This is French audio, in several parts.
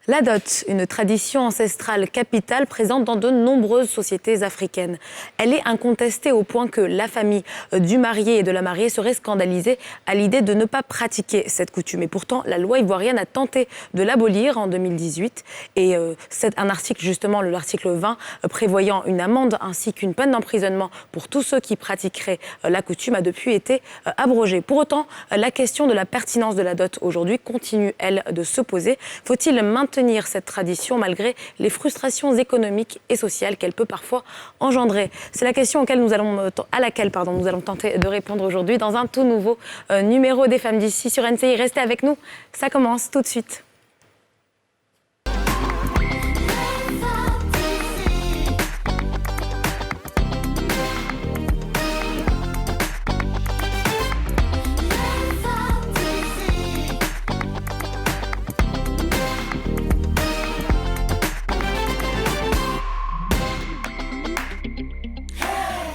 La dot, une tradition ancestrale capitale présente dans de nombreuses sociétés africaines. Elle est incontestée au point que la famille du marié et de la mariée serait scandalisée à l'idée de ne pas pratiquer cette coutume. Et pourtant, la loi ivoirienne a tenté de l'abolir en 2018. Et c'est un article, justement, l'article 20, prévoyant une amende ainsi qu'une peine d'emprisonnement pour tous ceux qui pratiqueraient la coutume, a depuis été abrogé. Pour autant, la question de la pertinence de la dot aujourd'hui continue, elle, de se poser. Faut-il maintenir cette tradition malgré les frustrations économiques et sociales qu'elle peut parfois engendrer? C'est la question à laquelle nous allons tenter de répondre aujourd'hui dans un tout nouveau numéro des Femmes d'ici sur NCI. Restez avec nous, ça commence tout de suite.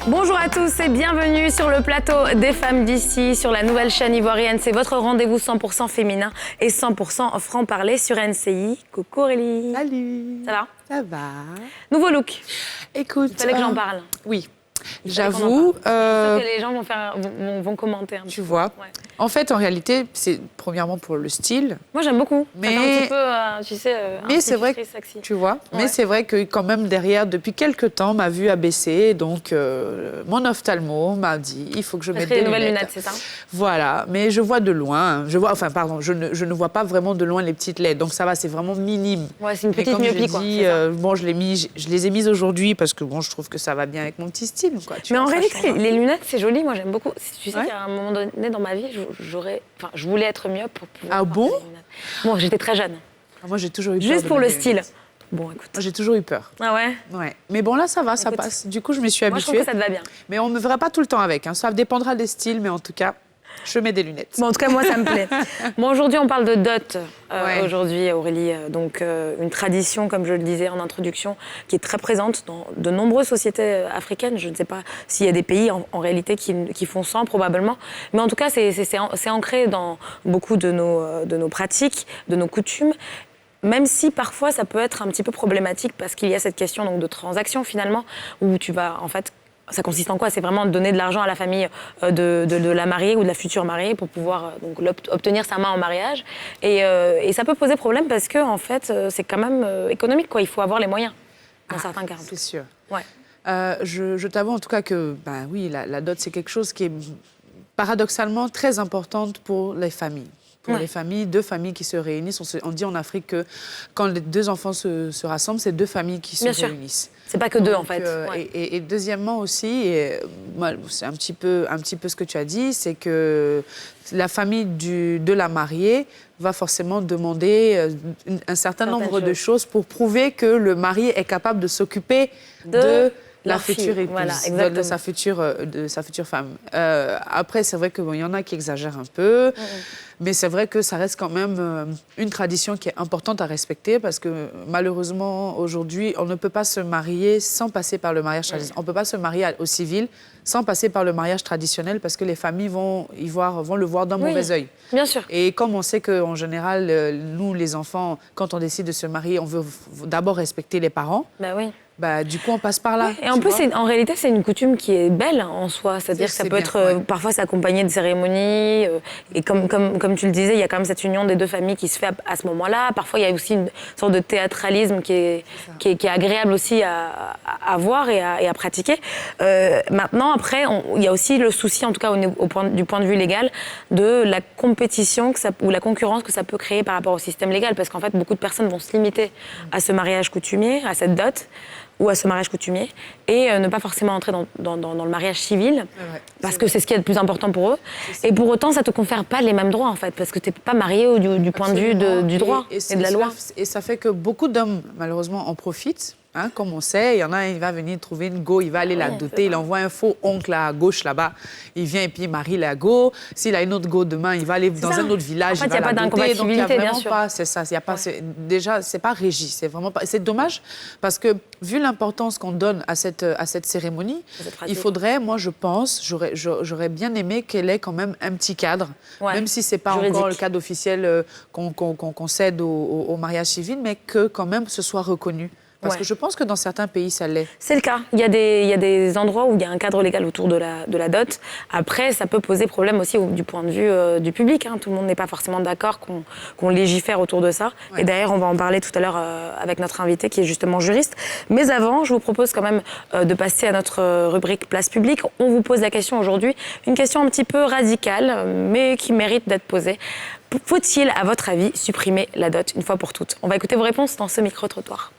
Bonjour à tous et bienvenue sur le plateau des Femmes d'ici, sur la nouvelle chaîne ivoirienne. C'est votre rendez-vous 100% féminin et 100% franc-parler sur NCI. Coucou Aurélie. Salut. Ça va? Ça va. Nouveau look. Écoute. Il fallait que j'en parle. Oui. J'avoue. Je suis sûre que les gens vont commenter un peu. Tu vois. Ouais. En fait, en réalité, c'est premièrement pour le style. Moi, j'aime beaucoup. Mais ça fait un petit peu, tu sais, mais c'est vrai, sexy. tu vois. Ouais. Mais c'est vrai que quand même derrière, depuis quelques temps, ma vue a baissé. Donc, mon ophtalmo m'a dit, il faut que je mette des nouvelles lunettes. lunettes, c'est ça? Voilà. Mais je vois de loin. Je ne vois pas vraiment de loin les petites LED. Donc ça va, c'est vraiment minime. Ouais, c'est une Mais petite myopie, quoi. Bon, je les ai mises aujourd'hui parce que bon, je trouve que ça va bien avec mon petit style, quoi. Mais en réalité, les lunettes, c'est joli. Moi, j'aime beaucoup. Tu sais Ouais. qu'à un moment donné dans ma vie, je voulais être myope pour pouvoir porter bon des lunettes. Bon, j'étais très jeune. Moi, j'ai toujours eu peur. Juste de pour le mettre des style. lunettes. Bon, écoute. Moi, j'ai toujours eu peur. Ah ouais? Ouais. Mais bon, là, ça va, ça Écoute, passe. Du coup, je me suis Moi, je habituée. trouve que ça te va bien. Mais on ne me verra pas tout le temps avec. Hein. Ça dépendra des styles, mais en tout cas, je mets des lunettes. Bon, en tout cas, moi, ça me plaît. Bon, aujourd'hui, on parle de dot. Ouais. Aujourd'hui, Aurélie, donc une tradition, comme je le disais en introduction, qui est très présente dans de nombreuses sociétés africaines. Je ne sais pas s'il y a des pays, en réalité, qui font sans, probablement. Mais en tout cas, c'est ancré dans beaucoup de nos pratiques, de nos coutumes. Même si parfois ça peut être un petit peu problématique parce qu'il y a cette question donc, de transaction finalement, où tu vas en fait, ça consiste en quoi? C'est vraiment donner de l'argent à la famille de la mariée ou de la future mariée pour pouvoir donc, obtenir sa main en mariage. Et ça peut poser problème parce que en fait, c'est quand même économique, quoi. Il faut avoir les moyens dans certains cas. C'est sûr. Ouais. Je t'avoue en tout cas que, ben oui, la dot, c'est quelque chose qui est paradoxalement très importante pour les familles. Pour les familles, deux familles qui se réunissent. On dit en Afrique que quand les deux enfants se rassemblent, c'est deux familles qui se réunissent. C'est pas que deux, en fait. Et deuxièmement aussi, c'est un petit peu ce que tu as dit, c'est que la famille de la mariée va forcément demander un certain nombre de choses pour prouver que le marié est capable de s'occuper de la future épouse, voilà, de sa future femme. Après, c'est vrai qu'il y en a qui exagèrent un peu, mais c'est vrai que ça reste quand même une tradition qui est importante à respecter parce que malheureusement, aujourd'hui, on ne peut pas se marier sans passer par le mariage traditionnel. On ne peut pas se marier au civil sans passer par le mariage traditionnel parce que les familles vont le voir d'un mauvais œil. Bien sûr. Et comme on sait qu'en général, nous, les enfants, quand on décide de se marier, on veut d'abord respecter les parents. Bah oui. Bah, du coup, on passe par là. Oui, et en plus, en réalité, c'est une coutume qui est belle en soi. C'est-à-dire que ça peut être, parfois, c'est accompagné de cérémonies. Et comme tu le disais, il y a quand même cette union des deux familles qui se fait à ce moment-là. Parfois, il y a aussi une sorte de théâtralisme qui est agréable aussi à voir et à pratiquer. Maintenant, après, il y a aussi le souci, en tout cas du point de vue légal, de la compétition ou la concurrence que ça peut créer par rapport au système légal. Parce qu'en fait, beaucoup de personnes vont se limiter à ce mariage coutumier, à cette dot, ou à ce mariage coutumier, et ne pas forcément entrer dans le mariage civil, parce que c'est ce qui est le plus important pour eux. Et pour autant, ça ne te confère pas les mêmes droits, en fait, parce que tu n'es pas marié du point de vue du droit et de la loi. Et ça fait que beaucoup d'hommes, malheureusement, en profitent, Hein, comme on sait, il y en a, il va venir trouver une go, il va aller la doter, il envoie un faux oncle à gauche là-bas, il vient et puis il marie la go. S'il a une autre go demain, il va aller dans un autre village, il va la doter. Donc il n'y a vraiment pas, c'est ça, il y a pas, déjà, c'est pas régi, c'est vraiment pas. C'est dommage parce que vu l'importance qu'on donne à cette cérémonie, il faudrait, moi je pense, j'aurais bien aimé qu'elle ait quand même un petit cadre, même si c'est pas encore le cadre officiel qu'on cède au mariage civil, mais que quand même ce soit reconnu. Parce que je pense que dans certains pays, ça l'est. C'est le cas. Il y a des endroits où il y a un cadre légal autour de la dot. Après, ça peut poser problème aussi du point de vue du public. Hein. Tout le monde n'est pas forcément d'accord qu'on légifère autour de ça. Ouais. Et d'ailleurs, on va en parler tout à l'heure avec notre invité qui est justement juriste. Mais avant, je vous propose quand même de passer à notre rubrique Place publique. On vous pose la question aujourd'hui, une question un petit peu radicale, mais qui mérite d'être posée. Faut-il, à votre avis, supprimer la dot une fois pour toutes? On va écouter vos réponses dans ce micro-trottoir.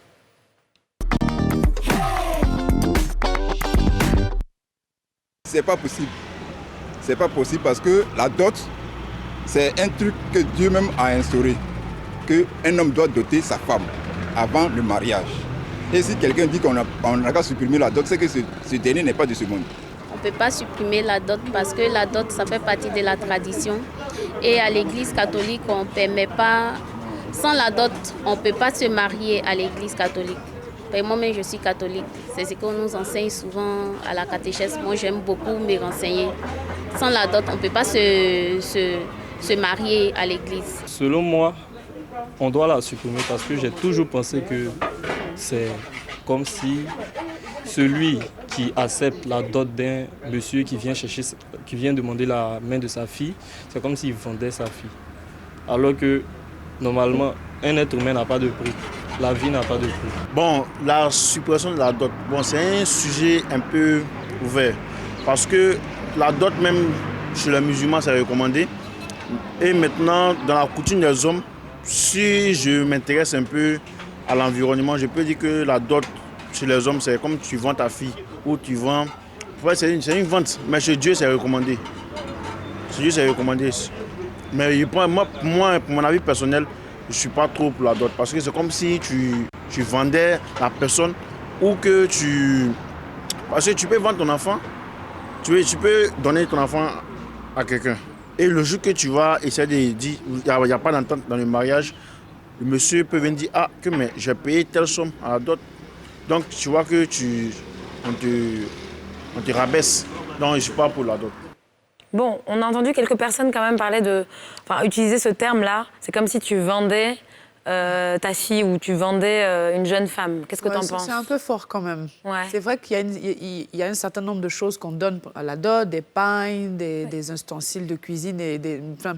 C'est pas possible. C'est pas possible parce que la dot, c'est un truc que Dieu même a instauré. Qu'un homme doit doter sa femme avant le mariage. Et si quelqu'un dit qu'on n'a qu'à supprimer la dot, c'est que ce dernier n'est pas de ce monde. On ne peut pas supprimer la dot parce que la dot, ça fait partie de la tradition. Et à l'église catholique, on ne permet pas... Sans la dot, on ne peut pas se marier à l'église catholique. Moi-même, je suis catholique. C'est ce qu'on nous enseigne souvent à la catéchèse. Moi, j'aime beaucoup me renseigner. Sans la dot, on ne peut pas se marier à l'église. Selon moi, on doit la supprimer parce que j'ai toujours pensé que c'est comme si celui qui accepte la dot d'un monsieur qui vient demander la main de sa fille, c'est comme s'il vendait sa fille. Alors que, normalement, un être humain n'a pas de prix. La vie n'a pas de prix. Bon, la suppression de la dot, c'est un sujet un peu ouvert. Parce que la dot, même chez les musulmans, c'est recommandé. Et maintenant, dans la coutume des hommes, si je m'intéresse un peu à l'environnement, je peux dire que la dot chez les hommes, c'est comme tu vends ta fille. Ou tu vends... C'est une vente, mais chez Dieu, c'est recommandé. Chez Dieu, c'est recommandé. Mais moi, pour mon avis personnel, je ne suis pas trop pour la dot parce que c'est comme si tu vendais la personne ou que tu... Parce que tu peux vendre ton enfant, tu peux donner ton enfant à quelqu'un. Et le jour que tu vas essayer de dire, il n'y a pas d'entente dans le mariage, le monsieur peut venir dire, ah, mais j'ai payé telle somme à la dot. Donc tu vois que on te rabaisse. Donc je ne suis pas pour la dot. Bon, on a entendu quelques personnes quand même parler utiliser ce terme-là. C'est comme si tu vendais ta fille ou tu vendais une jeune femme. Qu'est-ce que tu en penses? C'est un peu fort quand même. Ouais. C'est vrai qu'il y a un certain nombre de choses qu'on donne à la dot, des pains, des ustensiles de cuisine,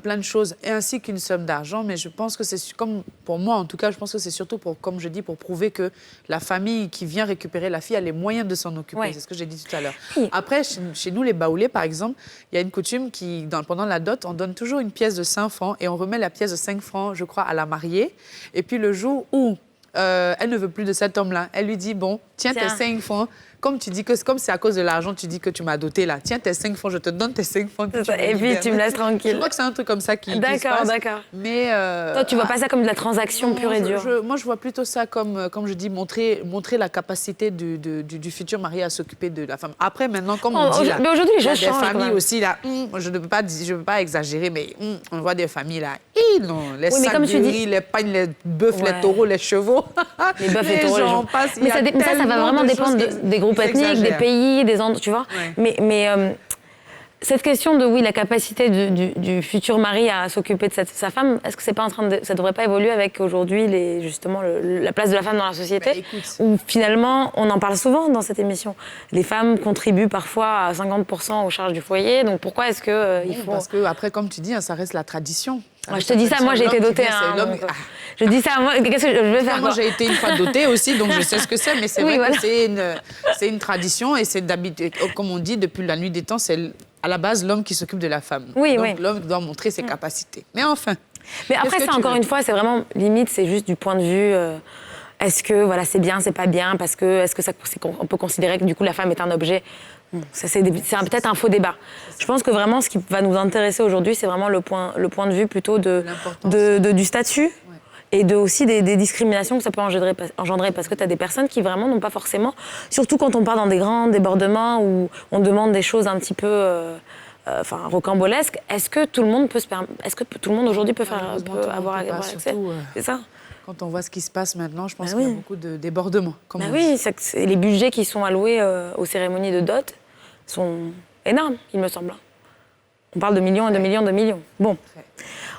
plein de choses, et ainsi qu'une somme d'argent. Mais je pense que c'est comme, pour moi en tout cas, je pense que c'est surtout comme je dis, pour prouver que la famille qui vient récupérer la fille a les moyens de s'en occuper. Ouais. C'est ce que j'ai dit tout à l'heure. Oui. Après, chez nous, les Baoulés, par exemple, il y a une coutume pendant la dot, on donne toujours une pièce de 5 francs et on remet la pièce de 5 francs, je crois, à la mariée. Et puis le jour où elle ne veut plus de cet homme-là, elle lui dit, bon, tiens. Tes 5 francs. Comme tu dis que comme c'est à cause de l'argent, tu dis que tu m'as doté là. Tiens, tes 5 francs, je te donne tes 5 francs. Et puis tu me laisses tranquille. Je crois que c'est un truc comme ça qui se passe. D'accord. Mais toi, tu vois pas ça comme de la transaction pure et dure? Moi, je vois plutôt ça comme je dis, montrer la capacité du futur mari à s'occuper de la femme. Après, maintenant, comme on dit là, mais aujourd'hui, il y a des familles aussi là. Je ne veux pas exagérer, mais on voit des familles là. Les sacs de riz, les pagnes, les bœufs, les taureaux, les chevaux. Les bœufs, les taureaux, mais ça va vraiment dépendre des groupes ethniques, des pays, des endroits, tu vois. Ouais. Mais cette question de la capacité du futur mari à s'occuper de sa femme, est-ce que c'est pas ça devrait pas évoluer avec aujourd'hui justement la place de la femme dans la société, où finalement on en parle souvent dans cette émission. Les femmes contribuent parfois à 50% aux charges du foyer, donc pourquoi est-ce que il faut... Parce que après, comme tu dis, ça reste la tradition. Je te dis ça, moi j'ai été dotée. Je dis ça, moi, qu'est-ce que je vais faire? Moi j'ai été une fois dotée aussi, donc je sais ce que c'est, mais c'est vrai que c'est une tradition et c'est d'habitude, comme on dit, depuis la nuit des temps, c'est à la base l'homme qui s'occupe de la femme. Donc l'homme doit montrer ses capacités. Mais enfin. Mais après ça, encore une fois, c'est vraiment limite, c'est juste du point de vue. Est-ce que c'est bien, c'est pas bien, parce que on peut considérer que du coup la femme est un objet. C'est peut-être un faux débat. Je pense que vraiment ce qui va nous intéresser aujourd'hui, c'est vraiment le point de vue plutôt du statut. et aussi des discriminations que ça peut engendrer parce que tu as des personnes qui vraiment n'ont pas forcément, surtout quand on part dans des grands débordements où on demande des choses un petit peu rocambolesques. Est-ce que tout le monde aujourd'hui peut avoir accès? C'est ça. Quand on voit ce qui se passe maintenant, je pense qu'il y a beaucoup de débordements. Les budgets qui sont alloués aux cérémonies de dot sont énormes, il me semble. On parle de millions et de millions de millions. Bon,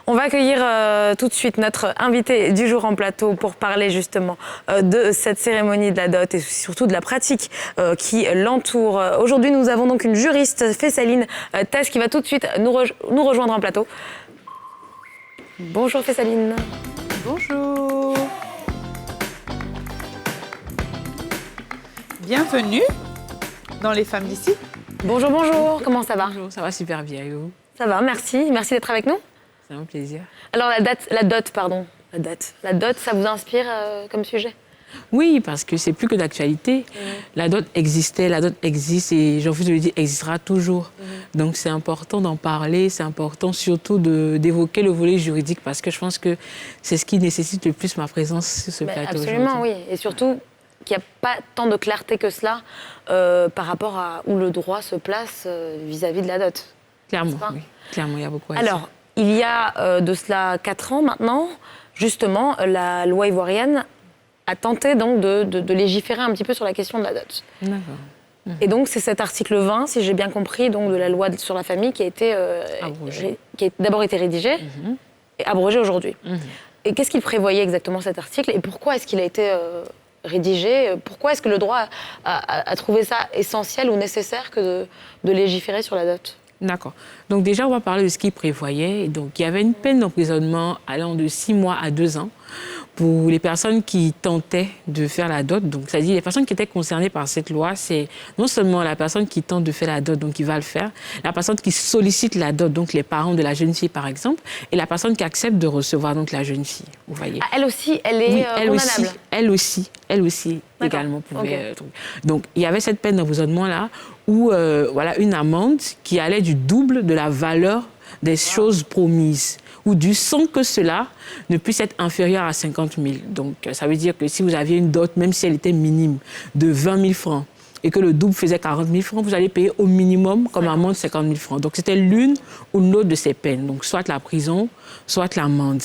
on va accueillir tout de suite notre invité du jour en plateau pour parler justement de cette cérémonie de la dot et surtout de la pratique qui l'entoure. Aujourd'hui, nous avons donc une juriste, Fessaline Tess, qui va tout de suite nous rejoindre en plateau. Bonjour Fessaline. Bonjour. Bienvenue dans Les Femmes d'ici. Bonjour, bonjour. Comment ça va? Bonjour, ça va super bien, et vous? Ça va, merci. Merci d'être avec nous. C'est un plaisir. Alors, la dot, ça vous inspire comme sujet? Oui, parce que c'est plus que d'actualité. La dot existait, la dot existe et j'ai envie de le dire, existera toujours. Donc c'est important d'en parler, c'est important surtout d'évoquer le volet juridique parce que je pense que c'est ce qui nécessite le plus ma présence sur ce plateau aujourd'hui. Absolument, oui. Et surtout qu'il n'y a pas tant de clarté que cela par rapport à où le droit se place vis-à-vis de la dot. Clairement, oui. Clairement, il y a beaucoup à dire. Alors, il y a de cela 4 ans maintenant, justement, la loi ivoirienne a tenté donc de légiférer un petit peu sur la question de la dot. D'accord. Et donc, c'est cet article 20, si j'ai bien compris, donc de la loi sur la famille qui a d'abord été rédigé et abrogé aujourd'hui. Et qu'est-ce qu'il prévoyait exactement cet article et pourquoi est-ce qu'il a été rédigé? Pourquoi est-ce que le droit a trouvé ça essentiel ou nécessaire que de légiférer sur la dot? D'accord. Donc déjà, on va parler de ce qu'il prévoyait. Donc, il y avait une peine d'emprisonnement allant de 6 mois à 2 ans pour les personnes qui tentaient de faire la dot. Donc, c'est-à-dire les personnes qui étaient concernées par cette loi, c'est non seulement la personne qui tente de faire la dot, donc qui va le faire, la personne qui sollicite la dot, donc les parents de la jeune fille, par exemple, et la personne qui accepte de recevoir donc la jeune fille. Vous voyez. Elle aussi, elle est condamnable. Elle aussi également pouvait. Donc, il y avait cette peine d'emprisonnement-là où, une amende qui allait du double de la valeur des choses promises, ou sans que cela ne puisse être inférieur à 50 000. Donc, ça veut dire que si vous aviez une dot, même si elle était minime, de 20 000 francs, et que le double faisait 40 000 francs, vous allez payer au minimum comme amende 50 000 francs. Donc, c'était l'une ou l'autre de ces peines. Donc, soit la prison, soit l'amende.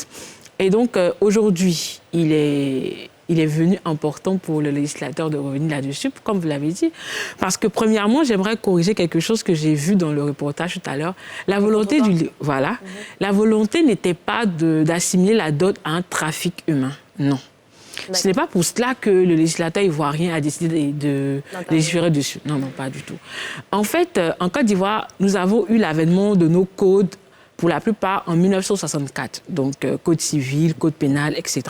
Et donc, aujourd'hui, il est venu important pour le législateur de revenir là-dessus, comme vous l'avez dit. Parce que, premièrement, j'aimerais corriger quelque chose que j'ai vu dans le reportage tout à l'heure. La volonté la volonté n'était pas d'assimiler la dot à un trafic humain. Non. Ce n'est pas pour cela que le législateur ivoirien a décidé de légiférer dessus. Non, pas du tout. En fait, en Côte d'Ivoire, nous avons eu l'avènement de nos codes pour la plupart en 1964, donc code civil, code pénal, etc.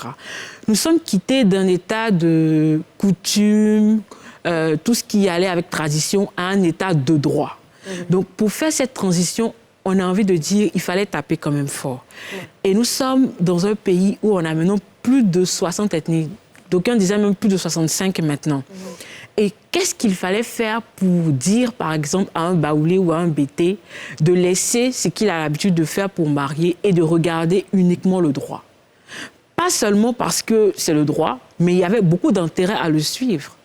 Nous sommes quittés d'un état de coutume, tout ce qui allait avec tradition, à un état de droit. Donc pour faire cette transition, on a envie de dire qu'il fallait taper quand même fort. Et nous sommes dans un pays où on a maintenant plus de 60 ethnies, d'aucuns disaient même plus de 65 maintenant. Et qu'est-ce qu'il fallait faire pour dire, par exemple, à un Baoulé ou à un Bété de laisser ce qu'il a l'habitude de faire pour marier et de regarder uniquement le droit? Pas seulement parce que c'est le droit, mais il y avait beaucoup d'intérêt à le suivre.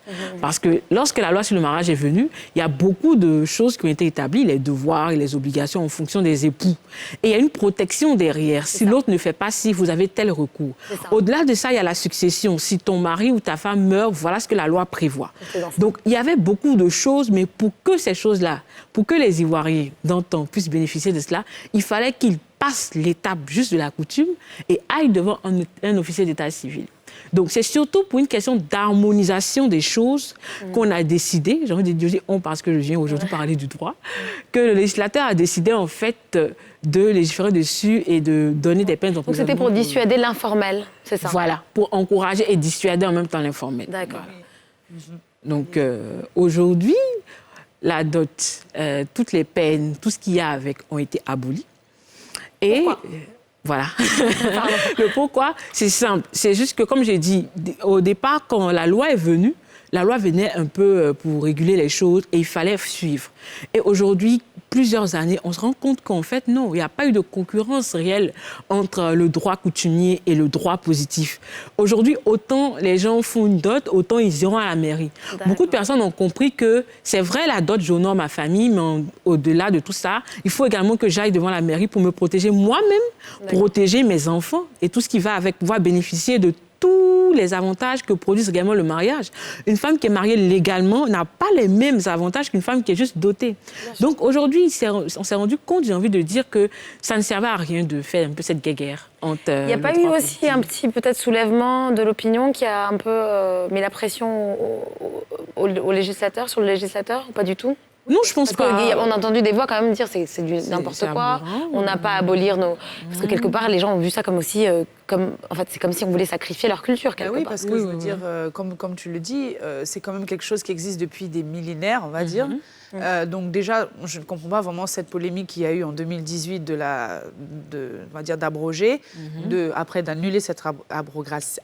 Parce que lorsque la loi sur le mariage est venue, il y a beaucoup de choses qui ont été établies, les devoirs et les obligations en fonction des époux. Et il y a une protection derrière. Si l'autre ne fait pas ci, vous avez tel recours. Au-delà de ça, il y a la succession. Si ton mari ou ta femme meurt, voilà ce que la loi prévoit. Donc, il y avait beaucoup de choses, mais pour que ces choses-là, pour que les Ivoiriens d'antan puissent bénéficier de cela, il fallait qu'ils passent l'étape juste de la coutume et aillent devant un officier d'état civil. Donc, c'est surtout pour une question d'harmonisation des choses qu'on a décidé, j'ai envie de dire on parce que je viens aujourd'hui parler du droit, que le législateur a décidé en fait de légiférer dessus et de donner des peines d'emprisonnement. Donc, c'était pour dissuader l'informel, c'est ça? Voilà, pour encourager et dissuader en même temps l'informel. D'accord. Voilà. Donc, aujourd'hui, la dot, toutes les peines, tout ce qu'il y a avec ont été abolies. Et voilà. Le pourquoi, c'est simple. C'est juste que, comme j'ai dit, au départ, quand la loi est venue, la loi venait un peu pour réguler les choses et il fallait suivre. Et aujourd'hui, plusieurs années, on se rend compte qu'en fait, non, il n'y a pas eu de concurrence réelle entre le droit coutumier et le droit positif. Aujourd'hui, autant les gens font une dot, autant ils iront à la mairie. Beaucoup de personnes ont compris que c'est vrai, la dot, j'honore ma famille, mais au-delà de tout ça, il faut également que j'aille devant la mairie pour me protéger moi-même, protéger mes enfants et tout ce qui va avec, pouvoir bénéficier de tous les avantages que produit également le mariage. Une femme qui est mariée légalement n'a pas les mêmes avantages qu'une femme qui est juste dotée. Donc aujourd'hui, on s'est rendu compte, j'ai envie de dire, que ça ne servait à rien de faire un peu cette guerre entre... Il n'y a pas eu aussi un petit peut-être soulèvement de l'opinion qui a un peu mis la pression au législateur, sur le législateur, ou pas du tout? Non, je pense pas. On a entendu des voix quand même dire c'est du n'importe quoi. On n'a pas à abolir nos... Parce que quelque part, les gens ont vu ça comme aussi... En fait, c'est comme si on voulait sacrifier leur culture, quelque part. Oui, parce que je veux dire, comme tu le dis, c'est quand même quelque chose qui existe depuis des millénaires, on va dire. Donc déjà, je ne comprends pas vraiment cette polémique qu'il y a eu en 2018 on va dire d'abroger, après d'annuler cette abrogation.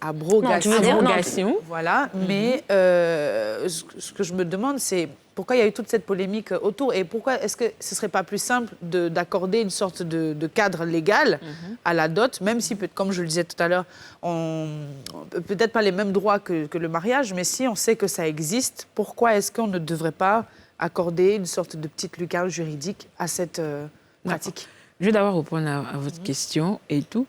Voilà. Mais ce que je me demande, c'est pourquoi il y a eu toute cette polémique autour et pourquoi est-ce que ce ne serait pas plus simple d'accorder une sorte de cadre légal à la dot, même si, comme je le disais tout à l'heure, peut-être pas les mêmes droits que le mariage, mais si on sait que ça existe, pourquoi est-ce qu'on ne devrait pas accorder une sorte de petite lucarne juridique à cette pratique? Je vais d'abord répondre à votre question et tout.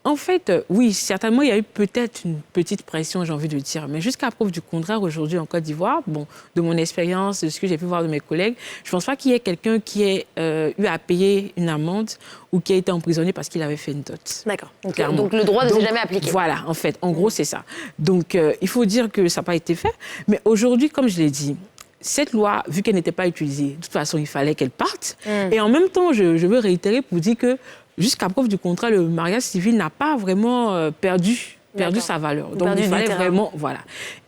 En fait, oui, certainement, il y a eu peut-être une petite pression, j'ai envie de dire. Mais jusqu'à preuve du contraire, aujourd'hui, en Côte d'Ivoire, bon, de mon expérience, de ce que j'ai pu voir de mes collègues, je ne pense pas qu'il y ait quelqu'un qui ait eu à payer une amende ou qui a été emprisonné parce qu'il avait fait une dot. D'accord. Donc le droit ne s'est jamais appliqué. Voilà, en fait, en gros, c'est ça. Donc, il faut dire que ça n'a pas été fait. Mais aujourd'hui, comme je l'ai dit, cette loi, vu qu'elle n'était pas utilisée, de toute façon, il fallait qu'elle parte. Et en même temps, je veux réitérer pour dire que jusqu'à preuve du contraire, le mariage civil n'a pas vraiment perdu sa valeur. Donc, il fallait vraiment... Voilà.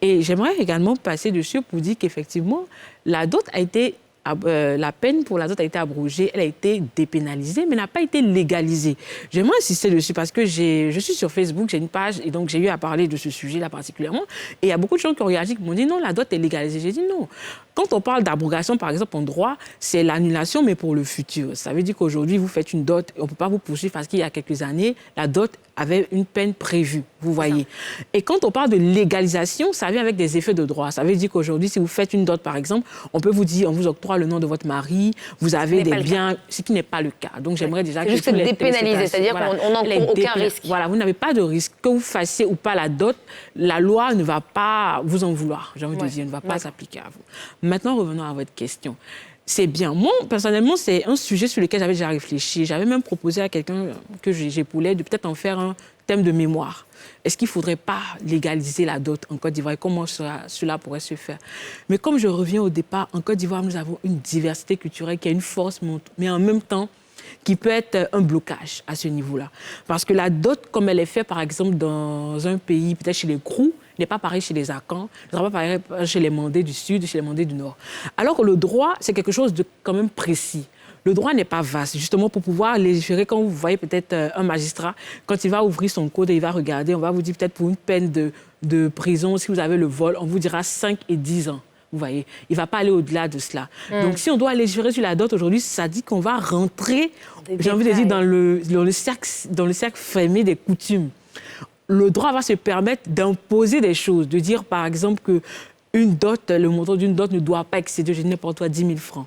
Et j'aimerais également passer dessus pour dire qu'effectivement, la dot a été... la peine pour la dot a été abrogée, elle a été dépénalisée, mais n'a pas été légalisée. J'aimerais insister dessus parce que je suis sur Facebook, j'ai une page, et donc j'ai eu à parler de ce sujet-là particulièrement. Et il y a beaucoup de gens qui ont réagi, qui m'ont dit non, la dot est légalisée. J'ai dit non. Quand on parle d'abrogation, par exemple, en droit, c'est l'annulation, mais pour le futur. Ça veut dire qu'aujourd'hui, vous faites une dot, on ne peut pas vous poursuivre parce qu'il y a quelques années, la dot avait une peine prévue, vous voyez. Et quand on parle de légalisation, ça vient avec des effets de droit. Ça veut dire qu'aujourd'hui, si vous faites une dot, par exemple, on peut vous dire, on vous octroie le nom de votre mari, vous avez des biens, ce qui n'est pas le cas. Donc j'aimerais déjà que... C'est juste dépénalisé, c'est-à-dire qu'on n'encourt aucun risque. Voilà, vous n'avez pas de risque. Que vous fassiez ou pas la dot, la loi ne va pas vous en vouloir, j'ai envie de dire, ne va pas s'appliquer à vous. Maintenant, revenons à votre question. C'est bien. Moi, personnellement, c'est un sujet sur lequel j'avais déjà réfléchi. J'avais même proposé à quelqu'un que j'épaulais de peut-être en faire un thème de mémoire. Est-ce qu'il ne faudrait pas légaliser la dot en Côte d'Ivoire et comment cela pourrait se faire? Mais comme je reviens au départ, en Côte d'Ivoire, nous avons une diversité culturelle qui a une force, mais en même temps, qui peut être un blocage à ce niveau-là. Parce que la dot, comme elle est faite, par exemple, dans un pays, peut-être chez les Krou, n'est pas pareil chez les Akans, ne sera pas pareil chez les Mandés du Sud, chez les Mandés du Nord. Alors que le droit, c'est quelque chose de quand même précis. Le droit n'est pas vaste, justement pour pouvoir légiférer. Quand vous voyez peut-être un magistrat, quand il va ouvrir son code et il va regarder, on va vous dire peut-être pour une peine de prison, si vous avez le vol, on vous dira 5 et 10 ans. Vous voyez, il ne va pas aller au-delà de cela. Donc, si on doit légiférer sur la dot aujourd'hui, ça dit qu'on va rentrer, j'ai envie de dire, dans le cercle fermé des coutumes. Le droit va se permettre d'imposer des choses, de dire, par exemple, qu'une dot, le montant d'une dot ne doit pas excéder, je dis n'importe quoi, 10 000 francs.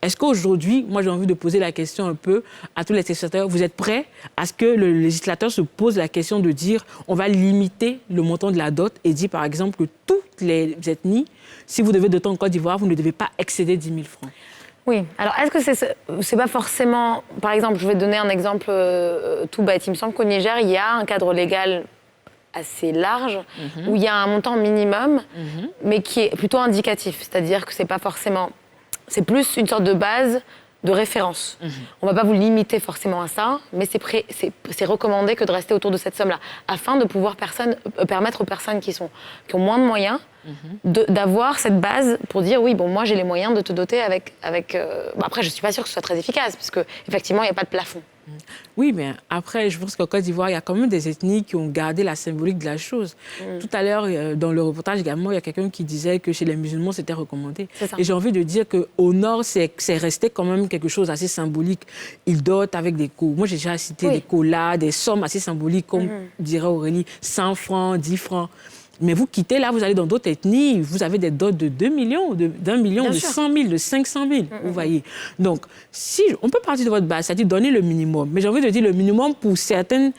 Est-ce qu'aujourd'hui, moi j'ai envie de poser la question un peu à tous les législateurs, vous êtes prêts à ce que le législateur se pose la question de dire on va limiter le montant de la dot et dire par exemple que toutes les ethnies, si vous devez doter en Côte d'Ivoire, vous ne devez pas excéder 10 000 francs? Oui. Alors, est-ce que c'est pas forcément... Par exemple, je vais donner un exemple tout bête. Il me semble qu'au Niger, il y a un cadre légal assez large où il y a un montant minimum, mais qui est plutôt indicatif. C'est-à-dire que c'est pas forcément... C'est plus une sorte de base de référence. On ne va pas vous limiter forcément à ça, mais c'est recommandé que de rester autour de cette somme-là, afin de pouvoir permettre aux personnes qui ont moins de moyens d'avoir cette base pour dire oui, bon, moi j'ai les moyens de te doter avec... Après, je ne suis pas sûre que ce soit très efficace, parce qu'effectivement, il n'y a pas de plafond. Oui, mais après, je pense qu'en Côte d'Ivoire, il y a quand même des ethnies qui ont gardé la symbolique de la chose. Tout à l'heure, dans le reportage également, il y a quelqu'un qui disait que chez les musulmans, c'était recommandé. Et j'ai envie de dire qu'au nord, c'est resté quand même quelque chose d'assez symbolique. Ils dotent avec des coûts. Moi, j'ai déjà cité des colas, des sommes assez symboliques, comme dirait Aurélie, 100 francs, 10 francs. Mais vous quittez là, vous allez dans d'autres ethnies, vous avez des dots de 2 millions, d'1 million, de 100 000, de 500 000, vous voyez. Donc, si on peut partir de votre base, c'est-à-dire donner le minimum. Mais j'ai envie de dire, le minimum pour certaines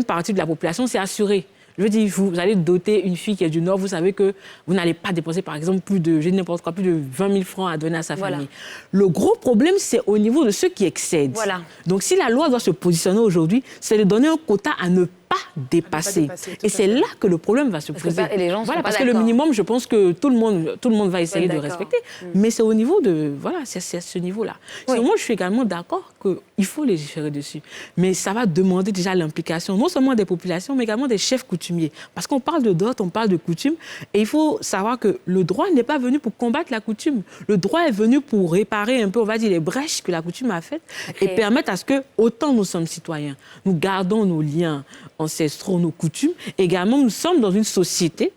parties de la population, c'est assuré. Je veux dire, vous allez doter une fille qui est du Nord, vous savez que vous n'allez pas dépenser, par exemple, plus de 20 000 francs à donner à sa famille. Le gros problème, c'est au niveau de ceux qui excèdent. Donc, si la loi doit se positionner aujourd'hui, c'est de donner un quota à ne pas dépasser. Et c'est là que le problème va se poser. Et les gens sont parce pas que le minimum, je pense que tout le monde va essayer de respecter. Mais c'est au niveau de... Voilà, c'est à ce niveau-là. Moi, je suis également d'accord qu'il faut légiférer dessus. Mais ça va demander déjà l'implication, non seulement des populations, mais également des chefs coutumiers. Parce qu'on parle de dot, on parle de coutume. Et il faut savoir que le droit n'est pas venu pour combattre la coutume. Le droit est venu pour réparer un peu, on va dire, les brèches que la coutume a faites et permettre à ce que, autant nous sommes citoyens, nous gardons nos liens ancestraux, nos coutumes. Également, nous sommes dans une société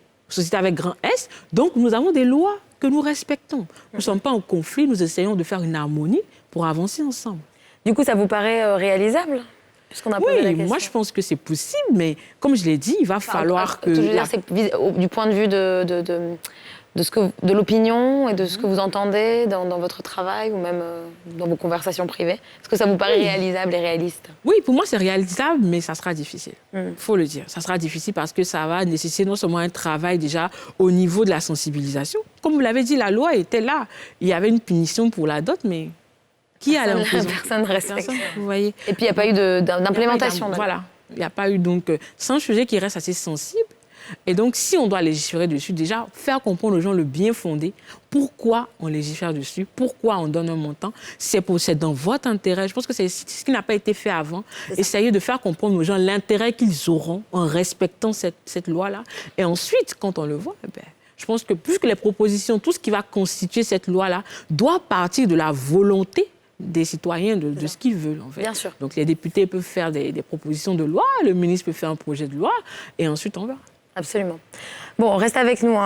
avec grand S, donc nous avons des lois que nous respectons. Nous ne sommes pas en conflit, nous essayons de faire une harmonie pour avancer ensemble. Du coup, ça vous paraît réalisable? Puisqu'on a posé la question. Moi je pense que c'est possible, mais comme je l'ai dit, il va falloir que... Je veux dire, c'est du point de vue de l'opinion et de ce que vous entendez dans votre travail ou même dans vos conversations privées. Est-ce que ça vous paraît réalisable et réaliste? Oui, pour moi, c'est réalisable, mais ça sera difficile. Il faut le dire. Ça sera difficile parce que ça va nécessiter non seulement un travail déjà au niveau de la sensibilisation. Comme vous l'avez dit, la loi était là. Il y avait une punition pour la dot, mais qui allait en prison? Personne ne respecte. Vous voyez. Et puis, il n'y a pas eu d'implémentation. Voilà. Il n'y a pas eu, donc, c'est un sujet qui reste assez sensible. Et donc, si on doit légiférer dessus, déjà, faire comprendre aux gens le bien fondé, pourquoi on légifère dessus, pourquoi on donne un montant, c'est dans votre intérêt. Je pense que c'est ce qui n'a pas été fait avant. Essayer de faire comprendre aux gens l'intérêt qu'ils auront en respectant cette loi-là. Et ensuite, quand on le voit, je pense que plus que les propositions, tout ce qui va constituer cette loi-là doit partir de la volonté des citoyens de ce qu'ils veulent, en fait. Bien sûr. Donc, les députés peuvent faire des propositions de loi, le ministre peut faire un projet de loi, et ensuite, on verra. Absolument. Bon, reste avec nous,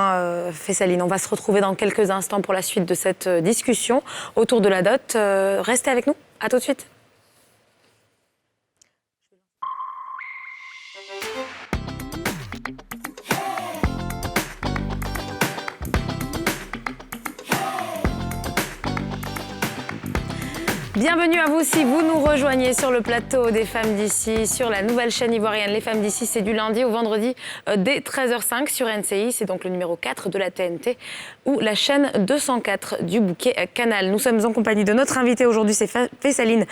Fessaline. On va se retrouver dans quelques instants pour la suite de cette discussion autour de la dot. Restez avec nous. À tout de suite. Bienvenue à vous si vous nous rejoignez sur le plateau des Femmes d'ici, sur la nouvelle chaîne ivoirienne Les Femmes d'ici. C'est du lundi au vendredi dès 13h05 sur NCI. C'est donc le numéro 4 de la TNT ou la chaîne 204 du bouquet Canal. Nous sommes en compagnie de notre invitée aujourd'hui, c'est Fessaline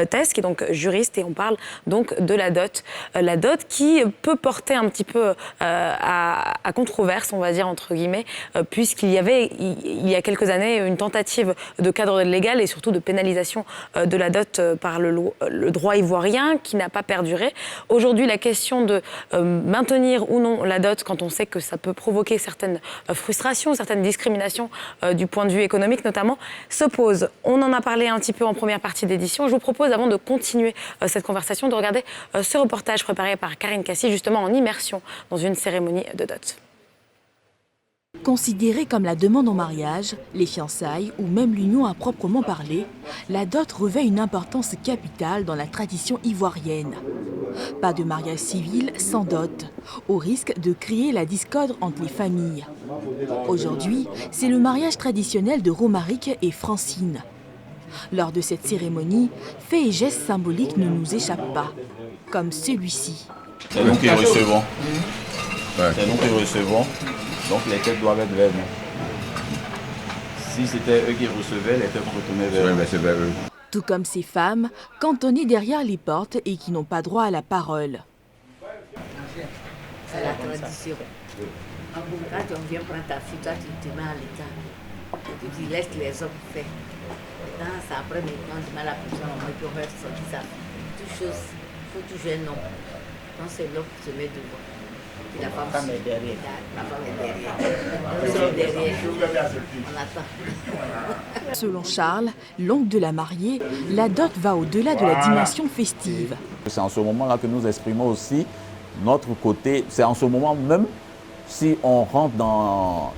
Tess, qui est donc juriste, et on parle donc de la dot. La dot qui peut porter un petit peu à controverse, on va dire entre guillemets, puisqu'il y avait il y a quelques années une tentative de cadre légal et surtout de pénalisation de la dot par le droit ivoirien qui n'a pas perduré. Aujourd'hui, la question de maintenir ou non la dot quand on sait que ça peut provoquer certaines frustrations, certaines discriminations du point de vue économique notamment, se pose. On en a parlé un petit peu en première partie d'édition. Je vous propose, avant de continuer cette conversation, de regarder ce reportage préparé par Karine Cassi, justement en immersion dans une cérémonie de dot. Considérée comme la demande en mariage, les fiançailles ou même l'union à proprement parler, la dot revêt une importance capitale dans la tradition ivoirienne. Pas de mariage civil sans dot, au risque de créer la discorde entre les familles. Aujourd'hui, c'est le mariage traditionnel de Romaric et Francine. Lors de cette cérémonie, faits et gestes symboliques ne nous échappent pas, comme celui-ci. C'est nous qui recevons. C'est nous qui recevons. Donc les têtes doivent être vers nous. Si c'était eux qui recevaient, les têtes retournaient vers eux. Tout comme ces femmes, cantonnées derrière les portes et qui n'ont pas droit à la parole. C'est la tradition. Quand on vient prendre ta fille, toi tu te mets à l'état. Tu laisses les hommes faire. C'est après maintenant, tu mets la prison, on peut faire sortir sa fille. Toute chose, il faut toujours un homme. Quand c'est l'homme qui se met devant. Puis la femme est derrière. La femme est derrière. On est derrière. On attend. Selon Charles, l'oncle de la mariée, la dot va au-delà de la dimension festive. C'est en ce moment-là que nous exprimons aussi notre côté, c'est en ce moment même, si on rentre dans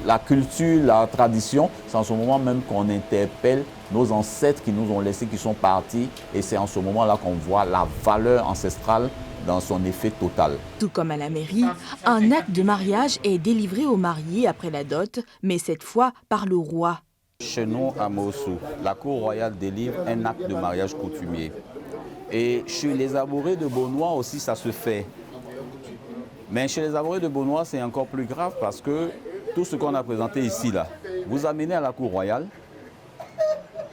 la culture, la tradition, c'est en ce moment même qu'on interpelle nos ancêtres qui nous ont laissés, qui sont partis, et c'est en ce moment-là qu'on voit la valeur ancestrale dans son effet total. Tout comme à la mairie, un acte de mariage est délivré aux mariés après la dot, mais cette fois par le roi. Chez nous, à Mossou, la cour royale délivre un acte de mariage coutumier. Et chez les Abourés de Beaunois aussi, ça se fait. Mais chez les Abourés de Beaunois, c'est encore plus grave parce que tout ce qu'on a présenté ici, là, vous amenez à la cour royale,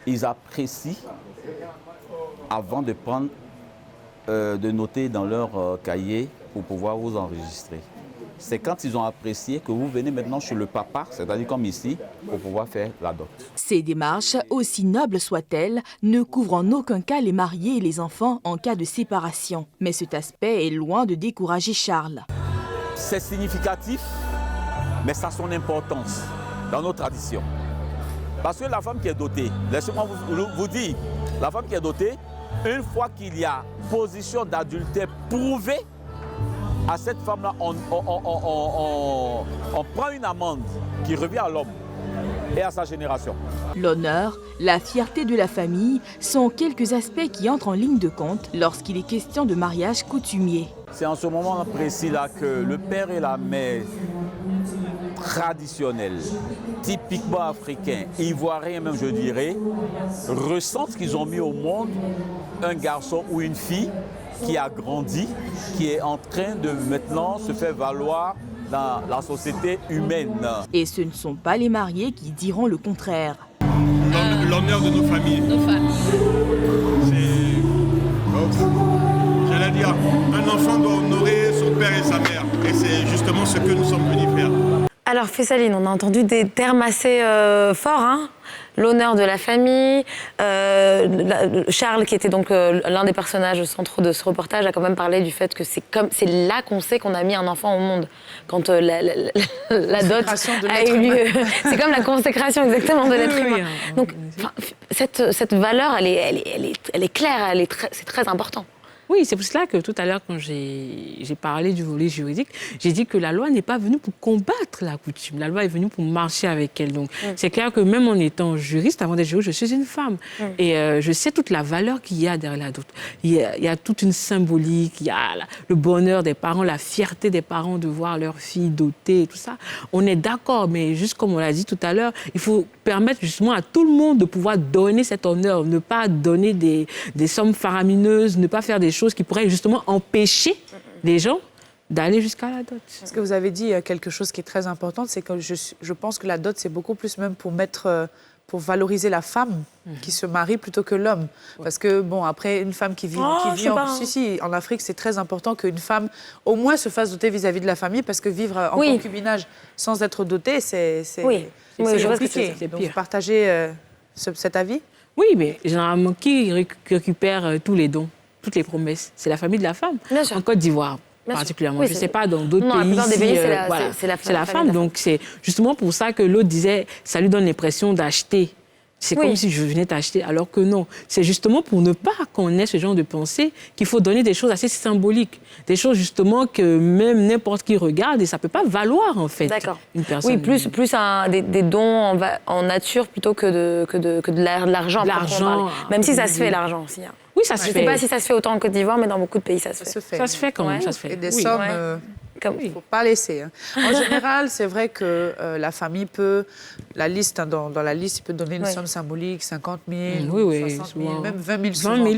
ils apprécient avant de prendre, de noter dans leur cahier pour pouvoir vous enregistrer. C'est quand ils ont apprécié que vous venez maintenant chez le papa, c'est-à-dire comme ici, pour pouvoir faire la dot. Ces démarches, aussi nobles soient-elles, ne couvrent en aucun cas les mariés et les enfants en cas de séparation. Mais cet aspect est loin de décourager Charles. C'est significatif, mais ça a son importance dans nos traditions. Parce que la femme qui est dotée, laissez-moi vous dire, la femme qui est dotée, une fois qu'il y a position d'adultère prouvée, à cette femme-là, on prend une amende qui revient à l'homme et à sa génération. L'honneur, la fierté de la famille sont quelques aspects qui entrent en ligne de compte lorsqu'il est question de mariage coutumier. C'est en ce moment précis-là que le père et la mère traditionnels, typiquement africains, ivoiriens même je dirais, ressentent qu'ils ont mis au monde un garçon ou une fille qui a grandi, qui est en train de maintenant se faire valoir dans la société humaine. Et ce ne sont pas les mariés qui diront le contraire. L'honneur de nos familles. C'est, j'allais dire, un enfant doit honorer son père et sa mère. Et c'est justement ce que nous sommes venus faire. Alors Fessaline, on a entendu des termes assez forts, hein. L'honneur de la famille. Charles, qui était donc l'un des personnages centraux de ce reportage, a quand même parlé du fait que c'est là qu'on sait qu'on a mis un enfant au monde. Quand la dot a eu lieu. C'est comme la consécration exactement de l'être humain. Donc cette valeur, elle est claire, c'est très important. Oui, c'est pour cela que tout à l'heure, quand j'ai parlé du volet juridique, j'ai dit que la loi n'est pas venue pour combattre la coutume. La loi est venue pour marcher avec elle. Donc, c'est clair que même en étant juriste, avant d'être juriste, je suis une femme. Et je sais toute la valeur qu'il y a derrière la dot. Il y a toute une symbolique, il y a le bonheur des parents, la fierté des parents de voir leur fille dotée et tout ça. On est d'accord, mais juste comme on l'a dit tout à l'heure, il faut permettre justement à tout le monde de pouvoir donner cet honneur, ne pas donner des sommes faramineuses, ne pas faire des choses qui pourraient justement empêcher les gens d'aller jusqu'à la dot. Ce que vous avez dit, quelque chose qui est très important, c'est que je pense que la dot, c'est beaucoup plus même pour valoriser la femme qui se marie plutôt que l'homme. Parce que, bon, après, une femme qui vit en Afrique, c'est très important qu'une femme, au moins, se fasse doter vis-à-vis de la famille, parce que vivre en concubinage sans être dotée, c'est compliqué. Donc, vous partagez cet avis? Oui, mais généralement, qui récupère tous les dons, toutes les promesses? C'est la famille de la femme. En Côte d'Ivoire, particulièrement. Oui, je ne sais pas, dans d'autres pays, dans des pays c'est la femme. Donc, c'est justement pour ça que l'autre disait, ça lui donne l'impression d'acheter. C'est comme si je venais t'acheter, alors que non. C'est justement pour ne pas qu'on ait ce genre de pensée qu'il faut donner des choses assez symboliques. Des choses justement que même n'importe qui regarde et ça ne peut pas valoir en fait une personne. Oui, plus des dons en nature plutôt que de l'argent. L'argent. Même si ça se fait, l'argent aussi. Hein. Oui, ça se fait. Je ne sais pas si ça se fait autant en Côte d'Ivoire, mais dans beaucoup de pays, ça se fait. Ça se fait quand même, ça se fait. Et des sommes... Il ne faut pas laisser. Hein. En général, c'est vrai que la famille peut, dans la liste, il peut donner une somme symbolique, 50 000, 60 000, même 20 000 souvent. 20 000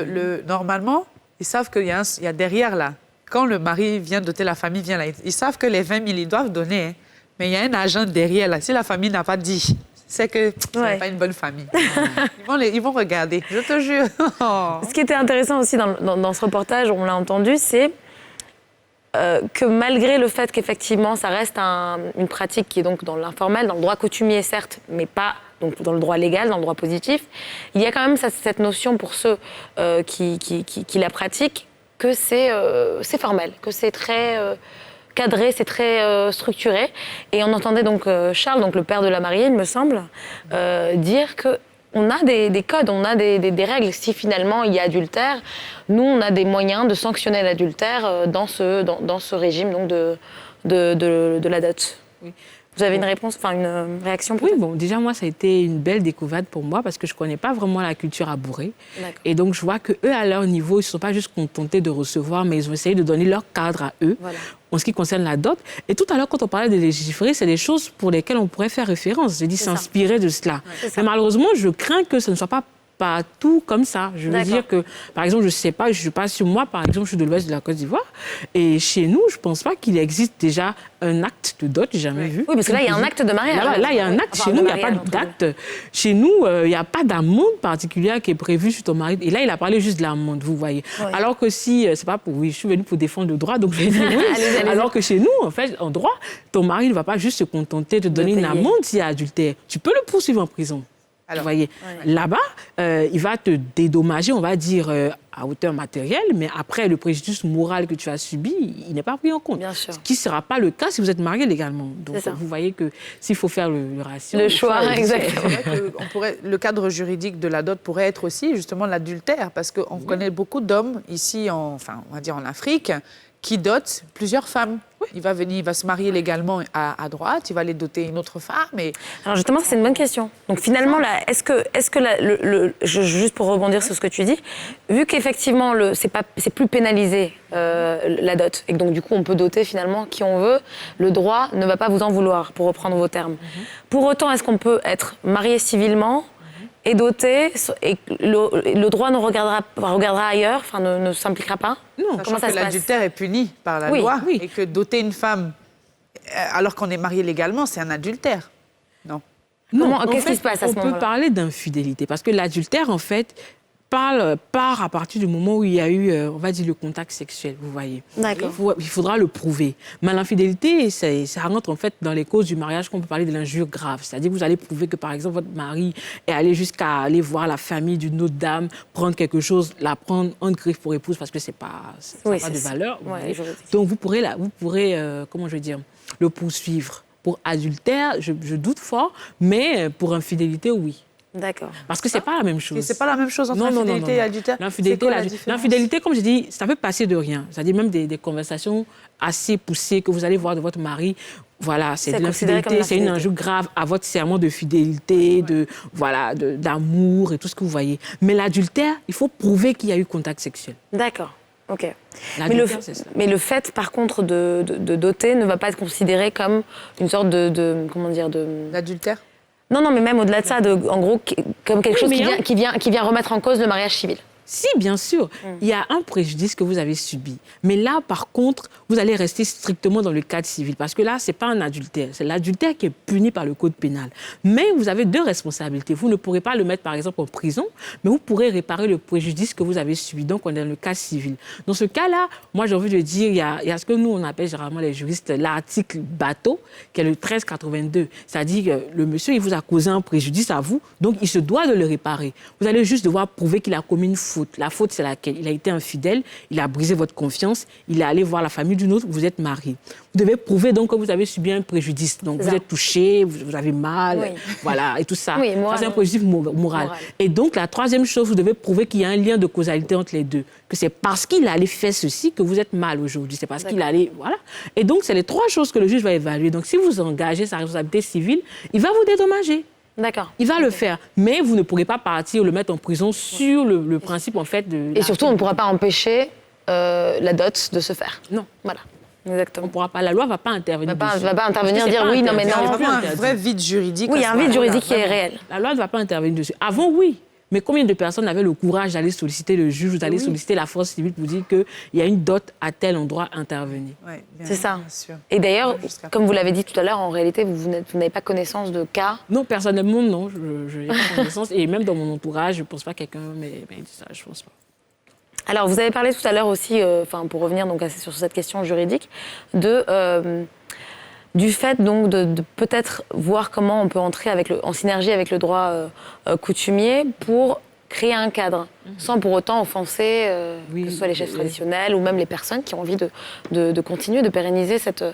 mais normalement, ils savent qu'il y a derrière là. Quand le mari vient doter la famille, ils savent que les 20 000, ils doivent donner. Hein. Mais il y a un agent derrière là. Si la famille n'a pas dit, c'est que ce n'est pas une bonne famille. Ils vont regarder, je te jure. Ce qui était intéressant aussi dans ce reportage, on l'a entendu, c'est que malgré le fait qu'effectivement, ça reste une pratique qui est donc dans l'informel, dans le droit coutumier, certes, mais pas donc dans le droit légal, dans le droit positif, il y a quand même cette notion pour ceux qui la pratiquent que c'est formel, que c'est très... cadré, c'est très structuré. Et on entendait donc Charles, donc le père de la mariée, il me semble, dire que on a des codes, on a des règles. Si finalement il y a adultère, nous, on a des moyens de sanctionner l'adultère dans ce régime donc de la dot. Oui. Vous avez une réponse, enfin une réaction peut-être? Oui, bon, déjà, moi, ça a été une belle découverte pour moi parce que je ne connais pas vraiment la culture abourée. Et donc, je vois qu'eux, à leur niveau, ils ne sont pas juste contentés de recevoir, mais ils ont essayé de donner leur cadre à eux. Voilà. En ce qui concerne la dot. Et tout à l'heure, quand on parlait de légiférer, c'est des choses pour lesquelles on pourrait faire référence. J'ai dit s'inspirer de cela. Ouais, mais malheureusement, je crains que ce ne soit pas tout comme ça. Je veux dire que, par exemple, je ne sais pas, je ne suis pas sur moi, par exemple, je suis de l'ouest de la Côte d'Ivoire, et chez nous, je ne pense pas qu'il existe déjà un acte de dot, j'ai jamais vu. Oui, parce que là, il y a un acte de mariage. Là, il y a un acte. Chez nous, il n'y a pas d'acte. Chez nous, il n'y a pas d'amende particulière qui est prévue sur ton mari. Et là, il a parlé juste de l'amende, vous voyez. Oui. Alors que si, c'est pas pour... Oui, je suis venue pour défendre le droit, donc je vais dire oui. Allez. Alors que chez nous, en fait, en droit, ton mari ne va pas juste se contenter de donner une amende s'il y a adultère. Tu peux le poursuivre en prison. Alors, vous voyez, là-bas, il va te dédommager, on va dire, à hauteur matérielle, mais après, le préjudice moral que tu as subi, il n'est pas pris en compte. Bien sûr. Ce qui ne sera pas le cas si vous êtes marié légalement. Donc, vous voyez que s'il faut faire le ratio... Le choix, exactement. Le cadre juridique de la dot pourrait être aussi, justement, l'adultère, parce qu'on connaît beaucoup d'hommes ici, on va dire en Afrique, qui dotent plusieurs femmes. Oui. Il va se marier légalement à droite, il va les doter une autre femme. Alors justement, c'est une bonne question. Donc finalement, là, est-ce que juste pour rebondir sur ce que tu dis, vu qu'effectivement, c'est plus pénalisé la dot, et que donc du coup, on peut doter finalement qui on veut, le droit ne va pas vous en vouloir, pour reprendre vos termes. Pour autant, est-ce qu'on peut être marié civilement et doté, et le droit nous regardera ailleurs, enfin ne s'impliquera pas? Non, comment ça se passe? L'adultère est puni par la loi, et que doter une femme alors qu'on est marié légalement, c'est un adultère. Non. Qu'est-ce qui se passe à ce moment-là? On peut parler d'infidélité, parce que l'adultère, en fait, part à partir du moment où il y a eu, on va dire, le contact sexuel, vous voyez. D'accord. Il faudra le prouver. Mais l'infidélité, ça rentre en fait dans les causes du mariage qu'on peut parler de l'injure grave. C'est-à-dire que vous allez prouver que, par exemple, votre mari est allé jusqu'à aller voir la famille d'une autre dame, prendre quelque chose, la prendre en griffe pour épouse parce que ça n'a pas de valeur. Donc vous pourrez comment je vais dire, le poursuivre. Pour adultère, je doute fort, mais pour infidélité, oui. D'accord. Parce que c'est pas la même chose. C'est pas la même chose entre infidélité et adultère. L'infidélité, comme je dis, ça peut passer de rien. C'est-à-dire même des conversations assez poussées que vous allez voir de votre mari. Voilà, c'est de l'infidélité, c'est une injure grave à votre serment de fidélité, d'amour et tout ce que vous voyez. Mais l'adultère, il faut prouver qu'il y a eu contact sexuel. D'accord. Ok. Mais le fait, par contre, de doter ne va pas être considéré comme une sorte d'adultère. Non, mais même au-delà de ça, en gros, comme quelque chose qui vient remettre en cause le mariage civil. Si, bien sûr, il y a un préjudice que vous avez subi. Mais là, par contre, vous allez rester strictement dans le cadre civil. Parce que là, ce n'est pas un adultère. C'est l'adultère qui est puni par le code pénal. Mais vous avez deux responsabilités. Vous ne pourrez pas le mettre, par exemple, en prison, mais vous pourrez réparer le préjudice que vous avez subi. Donc, on est dans le cadre civil. Dans ce cas-là, moi, j'ai envie de dire, il y a ce que nous, on appelle généralement les juristes l'article bateau, qui est le 1382. C'est-à-dire que le monsieur, il vous a causé un préjudice à vous, donc il se doit de le réparer. Vous allez juste devoir prouver qu'il a commis une faute. La faute, c'est laquelle? Il a été infidèle, il a brisé votre confiance, il est allé voir la famille d'une autre, vous êtes marié. Vous devez prouver donc que vous avez subi un préjudice. Donc vous êtes touché, vous avez mal, voilà, et tout ça. Oui, ça, c'est un préjudice moral. Et donc, la troisième chose, vous devez prouver qu'il y a un lien de causalité entre les deux. Que c'est parce qu'il allait faire ceci que vous êtes mal aujourd'hui. C'est parce qu'il allait... Voilà. Et donc, c'est les trois choses que le juge va évaluer. Donc, si vous engagez sa responsabilité civile, il va vous dédommager. D'accord. Il va le faire, mais vous ne pourrez pas partir ou le mettre en prison sur le principe, en fait, de... Et surtout, on ne pourra pas empêcher la dot de se faire. Non. Voilà. Exactement. On pourra pas, la loi ne va pas intervenir. Ne va pas intervenir, dire oui, non, mais non. Il y a un vrai vide juridique. Oui, il y a un vide juridique qui est réel. La loi ne va pas intervenir dessus. Avant, oui. Mais combien de personnes avaient le courage d'aller solliciter le juge ou d'aller solliciter la force civile pour dire qu'il y a une dot à tel endroit intervenir? C'est ça. Et d'ailleurs, comme vous l'avez dit tout à l'heure, en réalité, vous n'avez pas connaissance de cas? Non, personnellement, non. Je n'ai pas connaissance. Et même dans mon entourage, je ne pense pas que quelqu'un m'ait dit ça. Je ne pense pas. Alors, vous avez parlé tout à l'heure aussi, pour revenir donc, sur cette question juridique, du fait donc de peut-être voir comment on peut entrer en synergie avec le droit coutumier pour créer un cadre, sans pour autant offenser que ce soit les chefs traditionnels ou même les personnes qui ont envie de continuer, de pérenniser cette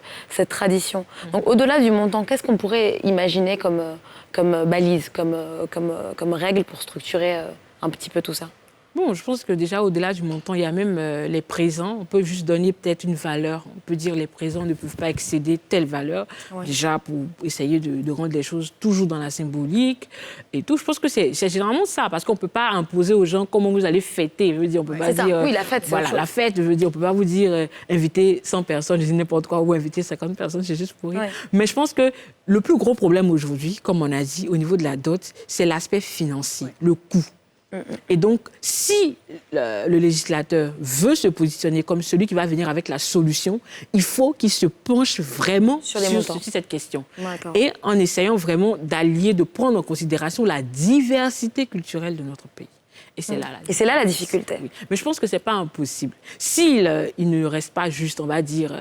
tradition. Donc au-delà du montant, qu'est-ce qu'on pourrait imaginer comme balise, comme règle pour structurer un petit peu tout ça? Bon, je pense que déjà, au-delà du montant, il y a même les présents. On peut juste donner peut-être une valeur. On peut dire que les présents ne peuvent pas excéder telle valeur. Ouais. Déjà, pour essayer de rendre les choses toujours dans la symbolique et tout. Je pense que c'est généralement ça, parce qu'on ne peut pas imposer aux gens comment vous allez fêter. Je veux dire, on peut pas dire... Oui, la fête, c'est voilà, la fête, je veux dire, on ne peut pas vous dire inviter 100 personnes, je dis n'importe quoi, ou inviter 50 personnes, c'est juste pour rire. Ouais. Mais je pense que le plus gros problème aujourd'hui, comme on a dit, au niveau de la dot, c'est l'aspect financier, le coût. Et donc, si le législateur veut se positionner comme celui qui va venir avec la solution, il faut qu'il se penche vraiment sur cette question. Et en essayant vraiment d'allier, de prendre en considération la diversité culturelle de notre pays. Et c'est là la difficulté. Oui. Mais je pense que ce n'est pas impossible. S'il il ne reste pas juste, on va dire,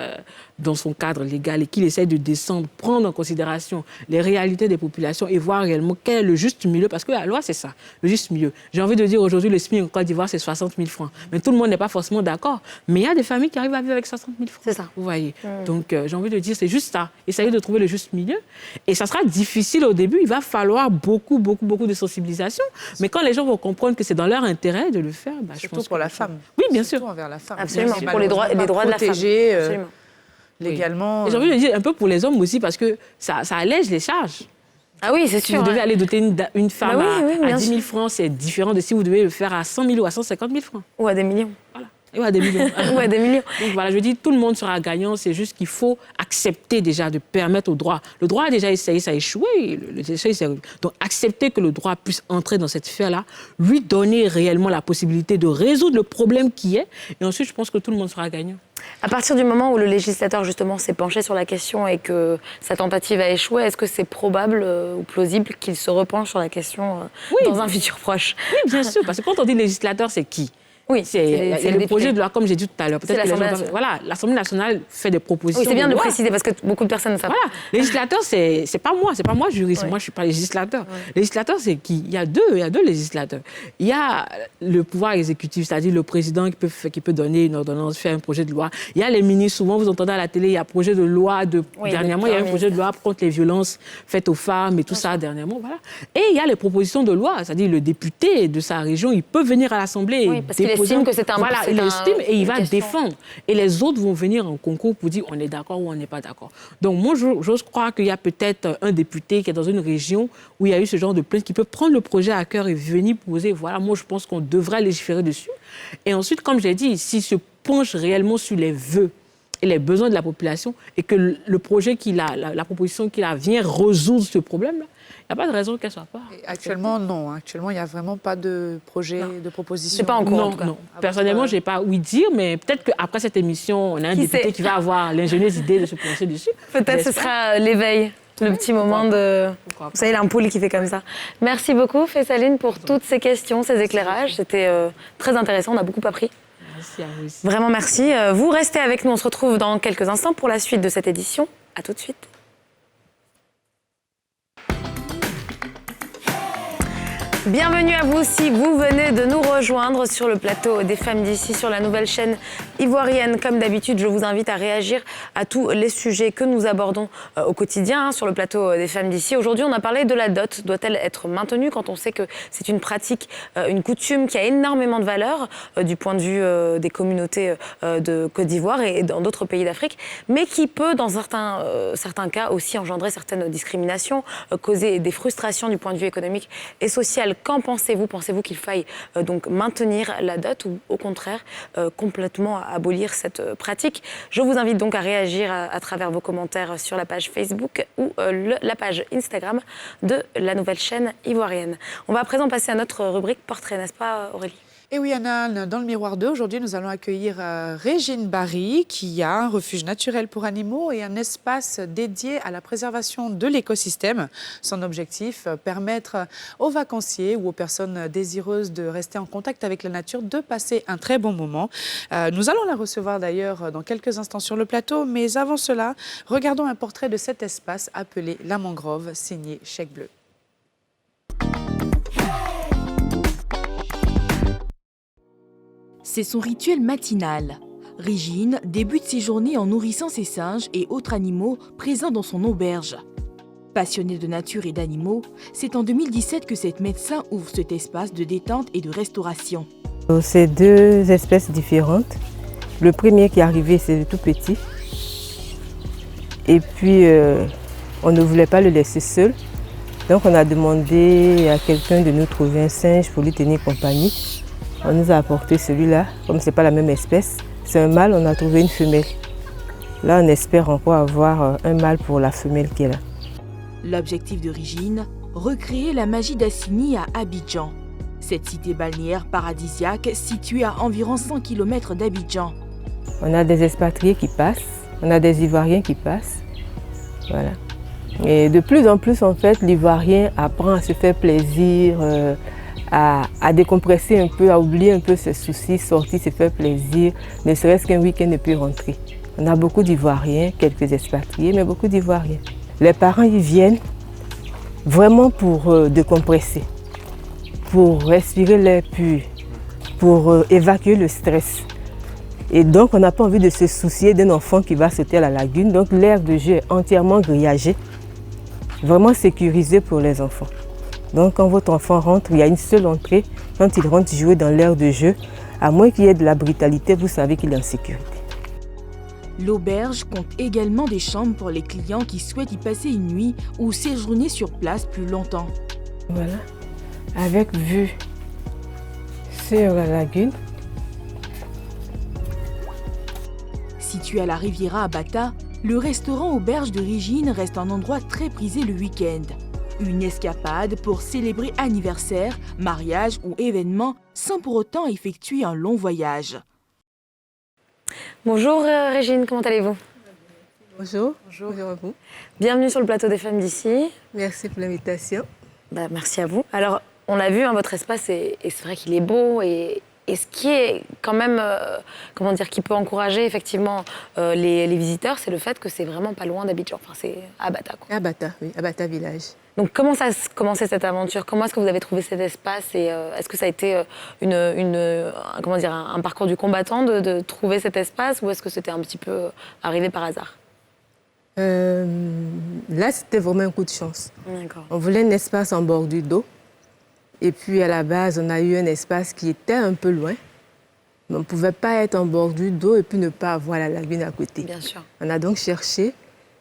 dans son cadre légal et qu'il essaie de descendre, prendre en considération les réalités des populations et voir réellement quel est le juste milieu, parce que la loi, c'est ça, le juste milieu. J'ai envie de dire aujourd'hui, le SMIC en Côte d'Ivoire, c'est 60 000 francs. Mais tout le monde n'est pas forcément d'accord. Mais il y a des familles qui arrivent à vivre avec 60 000 francs. C'est ça. Vous voyez. Donc, j'ai envie de dire, c'est juste ça. Essayer de trouver le juste milieu. Et ça sera difficile au début. Il va falloir beaucoup de sensibilisation. Mais quand les gens vont comprendre que c'est dans leur intérêt de le faire, je pense pour la femme. Oui, bien sûr. Surtout envers la femme. Absolument. Pour les droits de la femme. Absolument. Légalement. Oui. J'ai envie de dire un peu pour les hommes aussi, parce que ça allège les charges. Ah oui, c'est sûr. Si vous devez aller doter une femme à 10 000 francs, c'est différent de si vous devez le faire à 100 000 ou à 150 000 francs. Ou à des millions. Voilà. Ou à des millions. Ou à des millions. Donc voilà, je dis, tout le monde sera gagnant. C'est juste qu'il faut accepter déjà de permettre au droit. Le droit a déjà essayé, ça a échoué. Donc accepter que le droit puisse entrer dans cette sphère-là, lui donner réellement la possibilité de résoudre le problème qui est. Et ensuite, je pense que tout le monde sera gagnant. À partir du moment où le législateur, justement, s'est penché sur la question et que sa tentative a échoué, est-ce que c'est probable ou plausible qu'il se repenche sur la question dans un futur proche? Oui, bien sûr. Parce que quand on dit législateur, c'est qui? Oui, il y a le projet de loi, comme j'ai dit tout à l'heure. Peut-être que l'Assemblée nationale fait des propositions. Oui, c'est bien de le préciser parce que beaucoup de personnes ne savent pas. Voilà, législateur, c'est pas moi juriste. Oui. Moi, je suis pas législateur. Oui. Législateur, c'est qui? Il y a deux législateurs. Il y a le pouvoir exécutif, c'est-à-dire le président qui peut donner une ordonnance, faire un projet de loi. Il y a les ministres. Souvent, vous entendez à la télé, il y a un projet de loi dernièrement, il y a un projet de loi contre les violences faites aux femmes et tout ça dernièrement. Voilà. Et il y a les propositions de loi, c'est-à-dire le député de sa région, il peut venir à l'Assemblée. Oui, parce qu'il estime que c'est un... Voilà, il estime et il va défendre. Et les autres vont venir en concours pour dire on est d'accord ou on n'est pas d'accord. Donc moi, j'ose croire qu'il y a peut-être un député qui est dans une région où il y a eu ce genre de plainte qui peut prendre le projet à cœur et venir poser. Voilà, moi, je pense qu'on devrait légiférer dessus. Et ensuite, comme j'ai dit, s'il se penche réellement sur les vœux et les besoins de la population et que le projet qu'il a, la proposition qu'il a vient résoudre ce problème-là, il n'y a pas de raison qu'elle ne soit pas. Et actuellement, non. Actuellement, il n'y a vraiment pas de projet, de proposition. C'est pas en cours, en tout cas. Non. Personnellement, je n'ai pas ouï dire, mais peut-être qu'après cette émission, on a un député qui va avoir l'ingénieuse idée de se pencher dessus. Peut-être ce sera l'éveil, le petit moment de... Vous savez, l'ampoule qui fait comme ça. Merci beaucoup, Fessaline, pour toutes ces questions, ces éclairages. C'était très intéressant, on a beaucoup appris. Merci à vous aussi. Vraiment merci. Vous restez avec nous, on se retrouve dans quelques instants pour la suite de cette édition. À tout de suite. Bienvenue à vous si vous venez de nous rejoindre sur le plateau des Femmes d'ici, sur la nouvelle chaîne ivoirienne. Comme d'habitude, je vous invite à réagir à tous les sujets que nous abordons au quotidien sur le plateau des Femmes d'ici. Aujourd'hui, on a parlé de la dot. Doit-elle être maintenue quand on sait que c'est une pratique, une coutume qui a énormément de valeur du point de vue des communautés de Côte d'Ivoire et dans d'autres pays d'Afrique, mais qui peut, dans certains cas, aussi engendrer certaines discriminations, causer des frustrations du point de vue économique et social. Qu'en pensez-vous? Pensez-vous qu'il faille donc maintenir la dot ou au contraire complètement abolir cette pratique? Je vous invite donc à réagir à travers vos commentaires sur la page Facebook ou la page Instagram de la nouvelle chaîne ivoirienne. On va à présent passer à notre rubrique portrait, n'est-ce pas Aurélie? Et oui, Anna, dans le Miroir 2, aujourd'hui, nous allons accueillir Régine Barry, qui a un refuge naturel pour animaux et un espace dédié à la préservation de l'écosystème. Son objectif, permettre aux vacanciers ou aux personnes désireuses de rester en contact avec la nature de passer un très bon moment. Nous allons la recevoir d'ailleurs dans quelques instants sur le plateau, mais avant cela, regardons un portrait de cet espace appelé La Mangrove, signé Chèque Bleu. C'est son rituel matinal. Régine débute ses journées en nourrissant ses singes et autres animaux présents dans son auberge. Passionnée de nature et d'animaux, c'est en 2017 que cette médecin ouvre cet espace de détente et de restauration. C'est deux espèces différentes. Le premier qui est arrivé, c'est le tout petit. Et puis, on ne voulait pas le laisser seul. Donc, on a demandé à quelqu'un de nous trouver un singe pour lui tenir compagnie. On nous a apporté celui-là. Comme ce n'est pas la même espèce, c'est un mâle, on a trouvé une femelle. Là, on espère encore avoir un mâle pour la femelle qui est là. L'objectif de Régine, recréer la magie d'Assini à Abidjan. Cette cité balnéaire paradisiaque située à environ 100 km d'Abidjan. On a des expatriés qui passent, on a des Ivoiriens qui passent. Voilà. Et de plus en plus, en fait, l'Ivoirien apprend à se faire plaisir, à décompresser un peu, à oublier un peu ses soucis, sortir, se faire plaisir, ne serait-ce qu'un week-end et puis rentrer. On a beaucoup d'Ivoiriens, quelques expatriés, mais beaucoup d'Ivoiriens. Les parents, ils viennent vraiment pour décompresser, pour respirer l'air pur, pour évacuer le stress. Et donc, on n'a pas envie de se soucier d'un enfant qui va sauter à la lagune. Donc, l'aire de jeu est entièrement grillagée, vraiment sécurisée pour les enfants. Donc, quand votre enfant rentre, il y a une seule entrée. Quand il rentre jouer dans l'aire de jeu, à moins qu'il y ait de la brutalité, vous savez qu'il est en sécurité. L'auberge compte également des chambres pour les clients qui souhaitent y passer une nuit ou séjourner sur place plus longtemps. Voilà, avec vue sur la lagune. Situé à la Riviera à Bata, le restaurant Auberge de Régine reste un endroit très prisé le week-end. Une escapade pour célébrer anniversaire, mariage ou événement sans pour autant effectuer un long voyage. Bonjour Régine, comment allez-vous? Bonjour. Bonjour à vous. Bienvenue sur le plateau des femmes d'ici. Merci pour l'invitation. Merci à vous. Alors, on l'a vu, votre espace, et c'est vrai qu'il est beau, et ce qui est quand même, comment dire, qui peut encourager effectivement les visiteurs, c'est le fait que c'est vraiment pas loin d'Abidjan. Enfin, c'est à Bata, quoi. À Bata, oui, à Bata village. Donc, comment ça a commencé cette aventure? Comment est-ce que vous avez trouvé cet espace? Et est-ce que ça a été comment dire, un parcours du combattant de trouver cet espace, ou est-ce que c'était un petit peu arrivé par hasard? Là, c'était vraiment un coup de chance. D'accord. On voulait un espace en bordure d'eau. Et puis, à la base, on a eu un espace qui était un peu loin. Mais on ne pouvait pas être en bordure d'eau et puis ne pas avoir la lagune à côté. Bien sûr. On a donc cherché.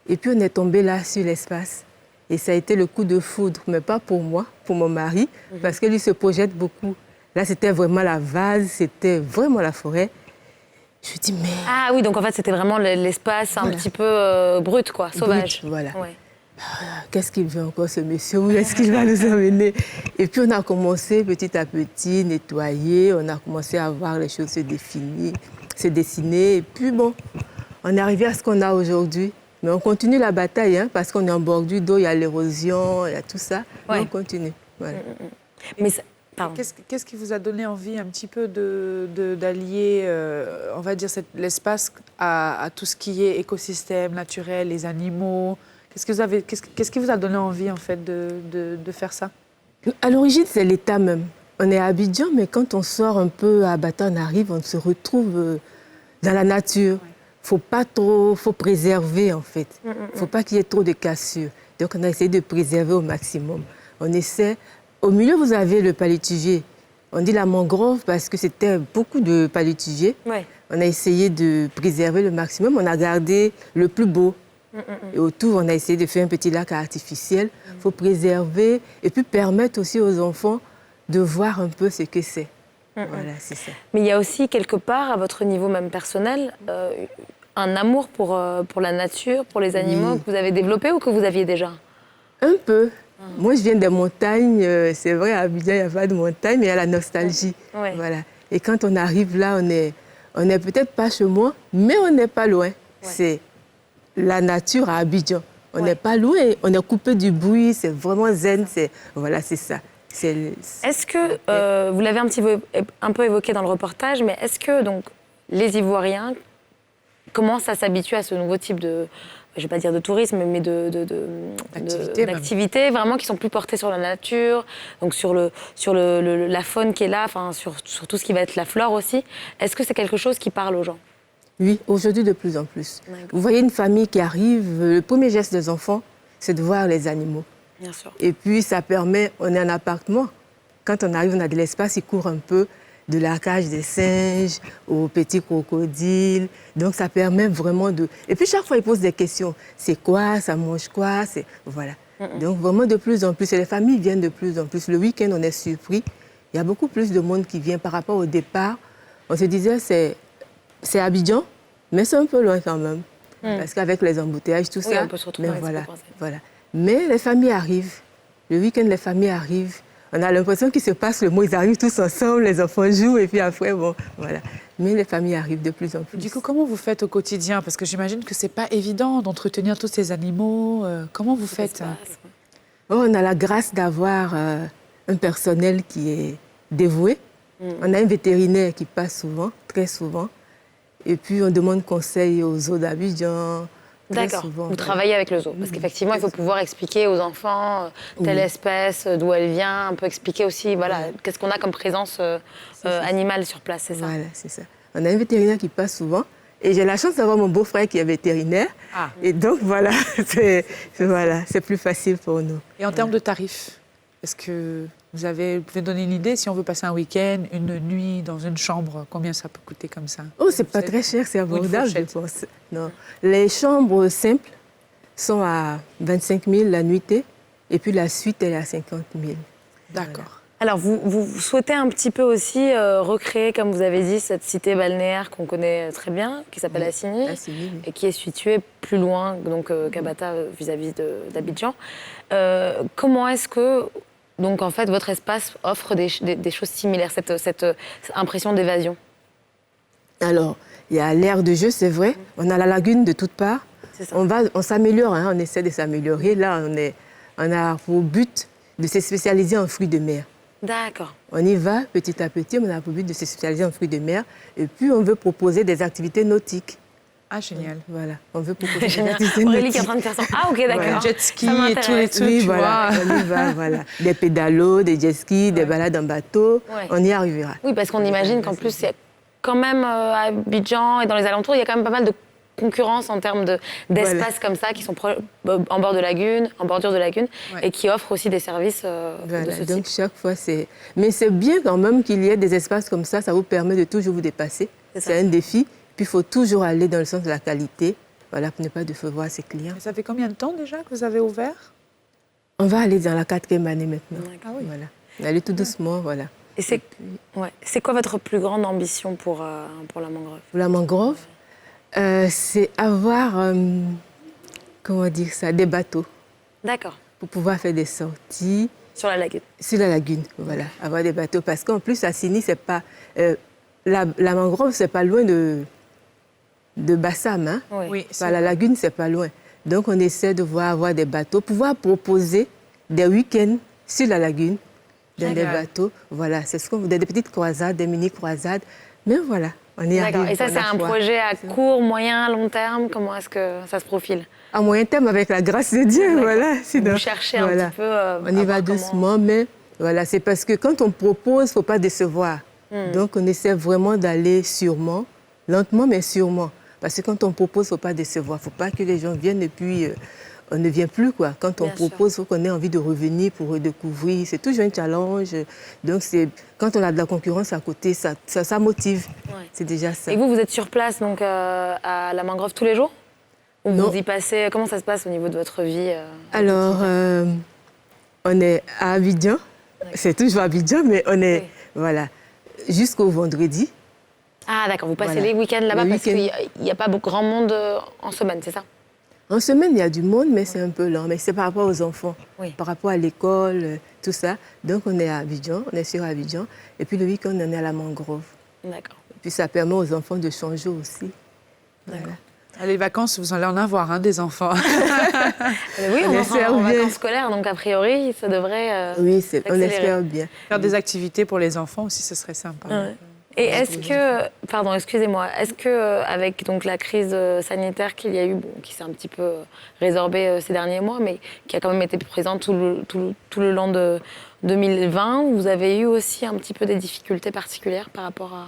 Et puis, on est tombé là sur l'espace. Et ça a été le coup de foudre, mais pas pour moi, pour mon mari, parce que lui se projette beaucoup. Là, c'était vraiment la vase, c'était vraiment la forêt. Je me dis, mais... Ah oui, donc en fait, c'était vraiment l'espace un petit peu brut, quoi, sauvage. Brut, voilà. Ouais. Qu'est-ce qu'il veut encore, ce monsieur? Où est-ce qu'il va nous emmener? Et puis, on a commencé petit à petit, nettoyer. On a commencé à voir les choses se dessiner. Et puis, bon, on est arrivé à ce qu'on a aujourd'hui. Mais on continue la bataille, hein, parce qu'on est en bordure d'eau, il y a l'érosion, il y a tout ça. Ouais. On continue. Voilà. Mais qu'est-ce qui vous a donné envie un petit peu d'allier, on va dire, l'espace à tout ce qui est écosystème naturel, les animaux? Qu'est-ce qui vous a donné envie, en fait, de faire ça? À l'origine, c'est l'État même. On est à Abidjan, mais quand on sort un peu à Bata, on arrive, on se retrouve dans la nature. Faut préserver, en fait. Faut pas qu'il y ait trop de cassures. Donc, on a essayé de préserver au maximum. On essaie. Au milieu, vous avez le palétuvier. On dit la mangrove parce que c'était beaucoup de palétuviers. Ouais. On a essayé de préserver le maximum. On a gardé le plus beau. Et autour, on a essayé de faire un petit lac artificiel. Il faut préserver et puis permettre aussi aux enfants de voir un peu ce que c'est. Voilà, c'est ça. Mais il y a aussi, quelque part, à votre niveau même personnel, un amour pour la nature, pour les animaux, que vous avez développé ou que vous aviez déjà? Un peu. Moi, je viens des montagnes. C'est vrai, à Abidjan, il n'y a pas de montagne, mais il y a la nostalgie. Ouais. Voilà. Et quand on arrive là, on est peut-être pas chez moi, mais on n'est pas loin. Ouais. C'est la nature à Abidjan. On n'est pas loin, on est coupé du bruit, c'est vraiment zen. Voilà, c'est ça. Est-ce que, vous l'avez un peu évoqué dans le reportage, mais est-ce que donc, les Ivoiriens commencent à s'habituer à ce nouveau type je ne vais pas dire de tourisme, mais d'activités vraiment qui sont plus portées sur la nature, donc sur la faune qui est là, enfin, sur tout ce qui va être la flore aussi. Est-ce que c'est quelque chose qui parle aux gens? Oui, aujourd'hui de plus en plus. Vous voyez une famille qui arrive, le premier geste des enfants, c'est de voir les animaux. Bien sûr. Et puis ça permet, on est en appartement, quand on arrive, on a de l'espace, ils courent un peu de la cage des singes aux petits crocodiles. Donc ça permet vraiment de... Et puis chaque fois, ils posent des questions. C'est quoi? Ça mange quoi? Voilà. Donc vraiment de plus en plus. Et les familles viennent de plus en plus. Le week-end, on est surpris. Il y a beaucoup plus de monde qui vient par rapport au départ. On se disait, c'est Abidjan, mais c'est un peu loin quand même. Parce qu'avec les embouteillages, tout ça... on peut se retrouver avec voilà. Mais les familles arrivent. Le week-end, les familles arrivent. On a l'impression qu'il se passe le mot, ils arrivent tous ensemble, les enfants jouent, et puis après, bon, voilà. Mais les familles arrivent de plus en plus. Du coup, comment vous faites au quotidien? Parce que j'imagine que c'est pas évident d'entretenir tous ces animaux. Comment vous faites? On a la grâce d'avoir un personnel qui est dévoué. On a un vétérinaire qui passe souvent, très souvent. Et puis, on demande conseil aux zoos d'Abidjan. D'accord, vous travaillez avec le zoo. Parce qu'effectivement, il faut pouvoir expliquer aux enfants telle espèce, d'où elle vient, un peu expliquer aussi, voilà, qu'est-ce qu'on a comme présence animale sur place, c'est ça? Voilà, c'est ça. On a un vétérinaire qui passe souvent. Et j'ai la chance d'avoir mon beau-frère qui est vétérinaire. Et donc, voilà, c'est plus facile pour nous. Et en termes de tarifs, est-ce que vous pouvez donner une idée, si on veut passer un week-end, une nuit dans une chambre, combien ça peut coûter comme ça? Oh, c'est pas très cher, c'est abordable, je pense. Non. Les chambres simples sont à 25 000 la nuitée, et puis la suite, elle est à 50 000. D'accord. Voilà. Alors, vous souhaitez un petit peu aussi recréer, comme vous avez dit, cette cité balnéaire qu'on connaît très bien, qui s'appelle Assini, et qui est située plus loin qu'Abata vis-à-vis d'Abidjan. Comment est-ce que... Donc, en fait, votre espace offre des choses similaires, cette impression d'évasion? Alors, il y a l'aire de jeu, c'est vrai. On a la lagune de toutes parts. On s'améliore, hein, on essaie de s'améliorer. Là, on a pour but de se spécialiser en fruits de mer. D'accord. On y va petit à petit, on a pour but de se spécialiser en fruits de mer. Et puis, on veut proposer des activités nautiques. Ah, génial. Voilà, on veut proposer des activités Aurélie nautiques. qui est en train de faire ça. Ah, ok, d'accord. Voilà. Jet ski et tous les trucs, oui, tu voilà, vois. on y va, voilà. Des pédalos, des jet skis, des balades en bateau, on y arrivera. Oui, parce qu'on imagine qu'en plus, il y a quand même à Abidjan et dans les alentours, il y a quand même pas mal de concurrence en termes d'espaces comme ça qui sont en bordure de lagune, et qui offrent aussi des services de ce donc type. chaque fois, c'est... Mais c'est bien quand même qu'il y ait des espaces comme ça vous permet de toujours vous dépasser. C'est un défi. Puis il faut toujours aller dans le sens de la qualité, voilà, pour ne pas décevoir ses clients. Et ça fait combien de temps déjà que vous avez ouvert? On va aller dans la 4e année maintenant. Ah oui. Voilà. On va aller tout doucement, voilà. Et c'est quoi votre plus grande ambition pour la mangrove? Pour la mangrove, c'est avoir, comment dire ça, des bateaux. D'accord. Pour pouvoir faire des sorties. Sur la lagune? Sur la lagune, voilà. Avoir des bateaux. Parce qu'en plus, à Assini, c'est pas... la mangrove, c'est pas loin de Bassam, hein? Oui. La lagune, c'est pas loin. Donc, on essaie de avoir des bateaux, pouvoir proposer des week-ends sur la lagune, dans des bateaux. Voilà, c'est ce qu'on veut, des petites croisades, des mini-croisades. Mais voilà, on y arrive. D'accord. Et ça, c'est un projet à court, moyen, long terme? Comment est-ce que ça se profile? À moyen terme, avec la grâce de Dieu, voilà. Sinon, vous cherchez un petit peu... on y va doucement, mais voilà, c'est parce que quand on propose, il ne faut pas décevoir. Donc, on essaie vraiment d'aller sûrement, lentement, mais sûrement. Parce que quand on propose, il ne faut pas décevoir. Il ne faut pas que les gens viennent et puis on ne vient plus, quoi. Quand on propose, il faut qu'on ait envie de revenir pour redécouvrir. C'est toujours un challenge. Donc, quand on a de la concurrence à côté, ça motive. C'est déjà ça. Et vous êtes sur place donc, à la mangrove tous les jours? Ou vous y passez? Comment ça se passe au niveau de votre vie Alors, on est à Abidjan. C'est toujours Abidjan, mais on est... Voilà. Jusqu'au vendredi. Ah d'accord, vous passez les week-ends là-bas parce qu'il n'y a pas grand monde en semaine, c'est ça? En semaine, il y a du monde, mais c'est un peu lent. Mais c'est par rapport aux enfants, par rapport à l'école, tout ça. Donc on est à Abidjan, on est sur Abidjan. Et puis le week-end, on est à la mangrove. D'accord. Et puis ça permet aux enfants de changer aussi. D'accord. Les vacances, vous allez en avoir, hein, des enfants. Oui, on est en vacances scolaires, donc a priori, ça devrait oui, on espère bien. Faire des activités pour les enfants aussi, ce serait sympa. Ouais. Et est-ce que, pardon, excusez-moi, est-ce que avec donc la crise sanitaire qu'il y a eu, bon, qui s'est un petit peu résorbée ces derniers mois, mais qui a quand même été présente tout le long de 2020, vous avez eu aussi un petit peu des difficultés particulières par rapport à...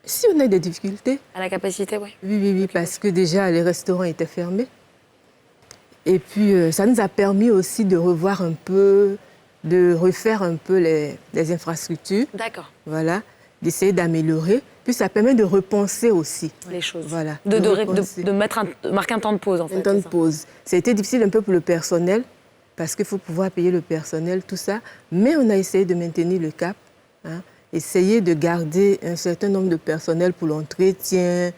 Si on a des difficultés. À la capacité, oui. Oui, parce que déjà les restaurants étaient fermés. Et puis ça nous a permis aussi de revoir un peu, de refaire un peu les infrastructures. D'accord. Voilà, d'essayer d'améliorer. Puis ça permet de repenser aussi. Les choses. Voilà. De marquer un temps de pause, en fait. Un temps de pause. Ça a été difficile un peu pour le personnel, parce qu'il faut pouvoir payer le personnel, tout ça. Mais on a essayé de maintenir le cap. Essayer de garder un certain nombre de personnel pour l'entretien,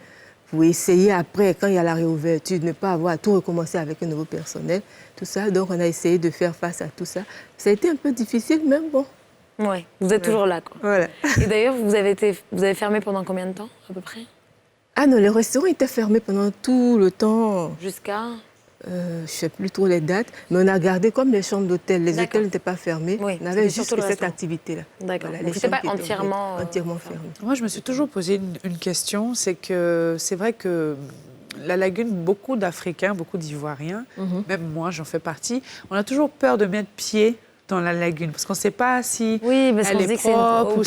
pour essayer après, quand il y a la réouverture, de ne pas avoir à tout recommencer avec un nouveau personnel, tout ça. Donc, on a essayé de faire face à tout ça. Ça a été un peu difficile, mais bon. Oui, vous êtes toujours là, quoi. Voilà. Et d'ailleurs, vous avez fermé pendant combien de temps, à peu près? Ah non, les restaurants étaient fermés pendant tout le temps. Jusqu'à? Je ne sais plus trop les dates, mais on a gardé comme les chambres d'hôtel. Les hôtels n'étaient pas fermés. Oui, on avait juste cette activité-là. D'accord. Voilà, Donc, c'était pas entièrement fermé. Moi, je me suis toujours posé une question. C'est que c'est vrai que la lagune, beaucoup d'Africains, beaucoup d'Ivoiriens, même moi, j'en fais partie, on a toujours peur de mettre pied dans la lagune, parce qu'on ne sait pas si elle est propre, ou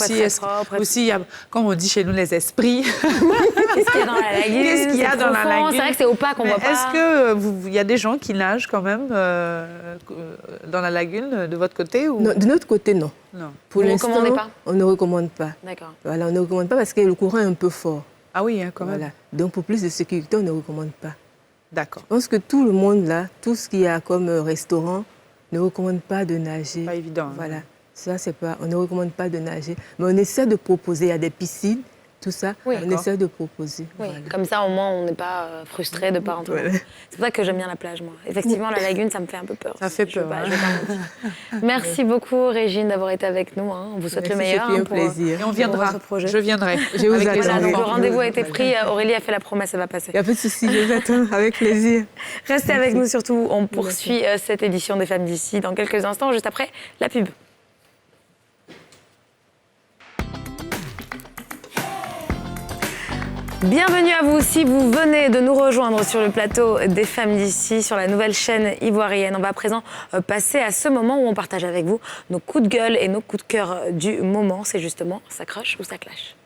si il y a, comme on dit chez nous, les esprits. Qu'est-ce qu'il y a dans la lagune? Qu'est-ce qu'il y a dans la lagune? C'est vrai que c'est opaque, on ne voit pas. Est-ce qu'il y a des gens qui nagent quand même dans la lagune de votre côté ou... Non, de notre côté, non. Pour l'instant, on ne recommande pas. D'accord. Voilà, on ne recommande pas parce que le courant est un peu fort. Ah oui, quand même. Voilà. Donc, pour plus de sécurité, on ne recommande pas. D'accord. Je pense que tout le monde, là, tout ce qu'il y a comme restaurant, ne recommande pas de nager. Pas évident. Voilà. Ça, c'est pas... On ne recommande pas de nager. Mais on essaie de proposer. Il y a des piscines, tout ça. Oui, on essaie de proposer. Oui, voilà. comme ça, au moins, on n'est pas frustré de ne pas rentrer. Voilà. C'est pour ça que j'aime bien la plage, moi. Effectivement, la lagune, ça me fait un peu peur. Ça fait peur. Merci beaucoup, Régine, d'avoir été avec nous. On vous souhaite le meilleur. C'est un plaisir. Et on viendra. Je viendrai. Je vous attends. Voilà, donc le rendez-vous a été pris. Aurélie a fait la promesse, elle va passer. Il n'y a pas de souci, je vous attends avec plaisir. Restez avec nous surtout. On poursuit cette édition des Femmes d'ici dans quelques instants, juste après la pub. Bienvenue à vous si vous venez de nous rejoindre sur le plateau des Femmes d'ici, sur la nouvelle chaîne ivoirienne. On va à présent passer à ce moment où on partage avec vous nos coups de gueule et nos coups de cœur du moment. C'est justement ça crush ou ça clash.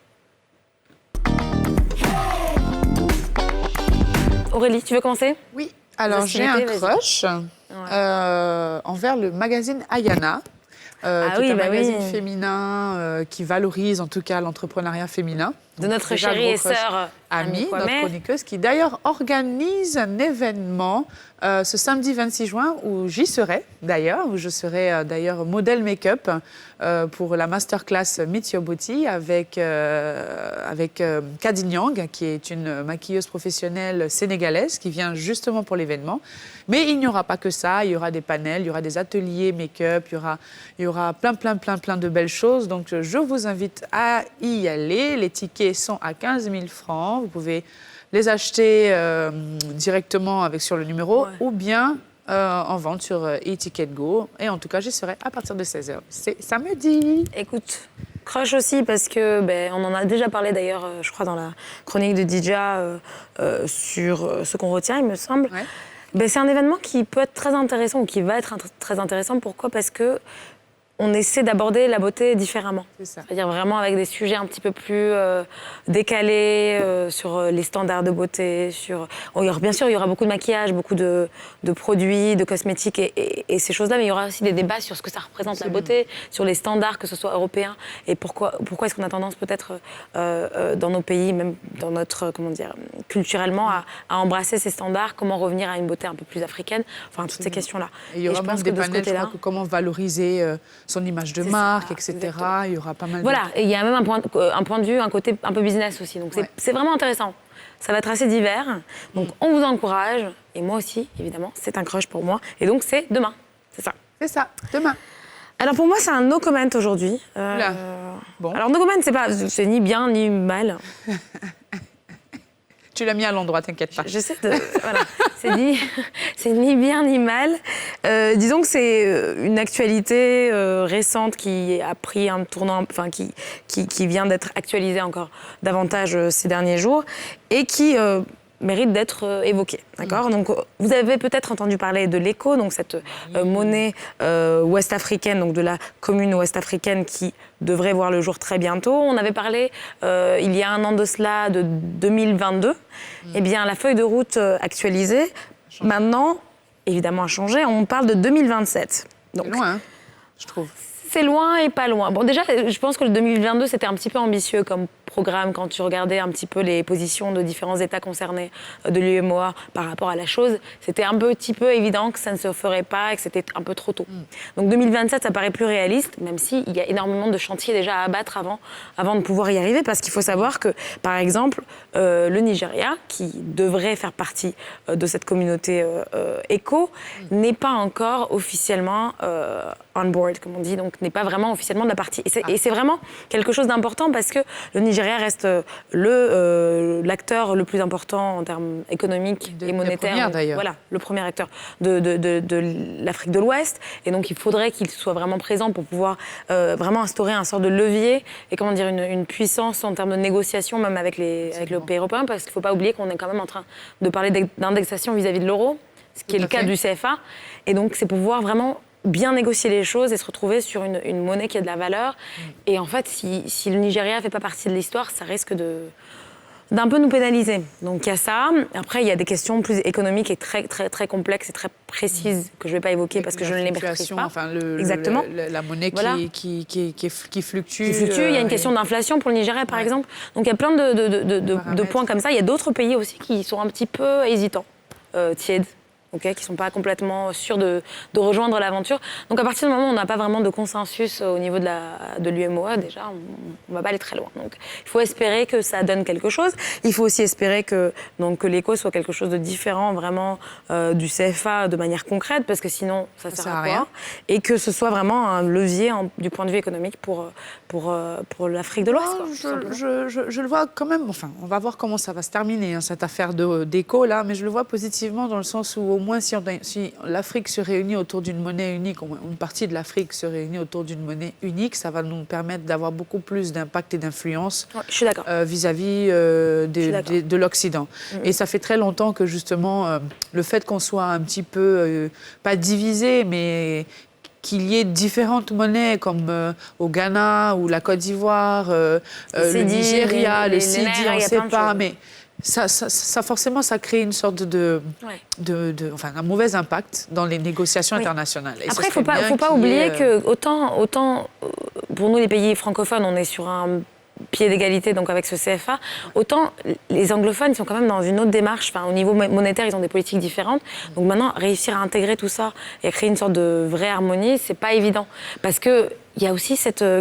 Aurélie, tu veux commencer? Oui, alors j'ai un crush envers le magazine Ayana. Qui est un magazine féminin qui valorise en tout cas l'entrepreneuriat féminin. De notre chérie et sœur Ami, notre chroniqueuse, qui d'ailleurs organise un événement ce samedi 26 juin où j'y serai d'ailleurs, où je serai d'ailleurs modèle make-up pour la masterclass Meet Your Body avec Kadi Nyang, qui est une maquilleuse professionnelle sénégalaise qui vient justement pour l'événement. Mais il n'y aura pas que ça, il y aura des panels, il y aura des ateliers make-up, il y aura plein de belles choses. Donc je vous invite à y aller. Les tickets sont à 15 000 francs. Vous pouvez les acheter directement sur le numéro ou bien en vente sur e-ticket-go. Et en tout cas, j'y serai à partir de 16h. C'est samedi. Écoute, crush aussi parce que on en a déjà parlé d'ailleurs, je crois, dans la chronique de Dija sur ce qu'on retient, il me semble. Ouais. C'est un événement qui peut être très intéressant ou qui va être très intéressant. Pourquoi? Parce que on essaie d'aborder la beauté différemment. C'est-à-dire vraiment avec des sujets un petit peu plus décalés sur les standards de beauté. Bien sûr, il y aura beaucoup de maquillage, beaucoup de produits, de cosmétiques et ces choses-là, mais il y aura aussi des débats sur ce que ça représente la beauté, sur les standards, que ce soit européens, et pourquoi est-ce qu'on a tendance peut-être dans nos pays, même dans notre, culturellement, à embrasser ces standards, comment revenir à une beauté un peu plus africaine, enfin toutes ces questions-là. Et il y aura même des panels, je crois, comment valoriser son image de marque, etc. Exactement. Il y aura pas mal de... et il y a même un point de vue, un côté un peu business aussi. Donc c'est vraiment intéressant. Ça va être assez divers. Donc on vous encourage. Et moi aussi, évidemment, c'est un crush pour moi. Et donc c'est demain. C'est ça. C'est ça, demain. Alors pour moi, c'est un no comment aujourd'hui. Bon. Alors no comment, c'est ni bien ni mal. Tu l'as mis à l'endroit, t'inquiète pas. J'essaie de... Voilà. C'est ni bien ni mal. Disons que c'est une actualité récente qui a pris un tournant, enfin qui vient d'être actualisée encore davantage ces derniers jours et qui mérite d'être évoquée. D'accord ? Donc, vous avez peut-être entendu parler de l'ECO, donc cette monnaie ouest-africaine, donc de la commune ouest-africaine qui devrait voir le jour très bientôt. On avait parlé il y a un an de cela, de 2022. Eh bien, la feuille de route actualisée, maintenant, évidemment, a changé. On parle de 2027. Donc, c'est loin, hein, je trouve. C'est loin et pas loin. Bon, déjà, je pense que le 2022, c'était un petit peu ambitieux comme programme quand tu regardais un petit peu les positions de différents États concernés de l'UEMOA par rapport à la chose. C'était un petit peu évident que ça ne se ferait pas et que c'était un peu trop tôt. Donc 2027, ça paraît plus réaliste, même s'il y a énormément de chantiers déjà à abattre avant de pouvoir y arriver, parce qu'il faut savoir que, par exemple, le Nigeria, qui devrait faire partie de cette communauté ECO, n'est pas encore officiellement on board, comme on dit, donc n'est pas vraiment officiellement de la partie. Et c'est vraiment quelque chose d'important parce que le Nigeria reste l'acteur le plus important en termes économiques et monétaires. Voilà, le premier acteur de l'Afrique de l'Ouest. Et donc, il faudrait qu'il soit vraiment présent pour pouvoir vraiment instaurer un sort de levier et comment dire, une puissance en termes de négociation, même avec le pays européen, parce qu'il ne faut pas oublier qu'on est quand même en train de parler d'indexation vis-à-vis de l'euro, ce qui est le cas du CFA. Et donc, c'est pouvoir vraiment bien négocier les choses et se retrouver sur une monnaie qui a de la valeur. Et en fait, si le Nigeria ne fait pas partie de l'histoire, ça risque d'un peu nous pénaliser. Donc il y a ça. Après, il y a des questions plus économiques et très, très, très complexes et très précises que je ne vais pas évoquer parce que je ne les maîtrise pas. Enfin, exactement. La monnaie qui fluctue. Il y a une question d'inflation pour le Nigeria, par exemple. Donc il y a plein de points comme ça. Il y a d'autres pays aussi qui sont un petit peu hésitants, tièdes. Okay, qui ne sont pas complètement sûrs de rejoindre l'aventure. Donc à partir du moment où on n'a pas vraiment de consensus au niveau de l'UEMOA, déjà, on ne va pas aller très loin. Donc il faut espérer que ça donne quelque chose. Il faut aussi espérer que l'ECO soit quelque chose de différent vraiment du CFA de manière concrète, parce que sinon, ça ne sert à rien. Et que ce soit vraiment un levier du point de vue économique pour l'Afrique de l'Ouest. Je le vois quand même, enfin, on va voir comment ça va se terminer, hein, cette affaire d'ECO, là, mais je le vois positivement dans le sens où au moins si l'Afrique se réunit autour d'une monnaie unique, une partie de l'Afrique se réunit autour d'une monnaie unique, ça va nous permettre d'avoir beaucoup plus d'impact et d'influence vis-à-vis de l'Occident. Et ça fait très longtemps que justement, le fait qu'on soit un petit peu, pas divisé, mais qu'il y ait différentes monnaies comme au Ghana ou la Côte d'Ivoire, le Nigeria, le Sidi, on ne sait pas, mais ça forcément, ça crée une sorte enfin, un mauvais impact dans les négociations internationales. Et après, il ne faut pas oublier que autant pour nous, les pays francophones, on est sur un pied d'égalité donc avec ce CFA, autant les anglophones ils sont quand même dans une autre démarche. Enfin, au niveau monétaire, ils ont des politiques différentes. Donc maintenant, réussir à intégrer tout ça et à créer une sorte de vraie harmonie, c'est pas évident. Parce que il y a aussi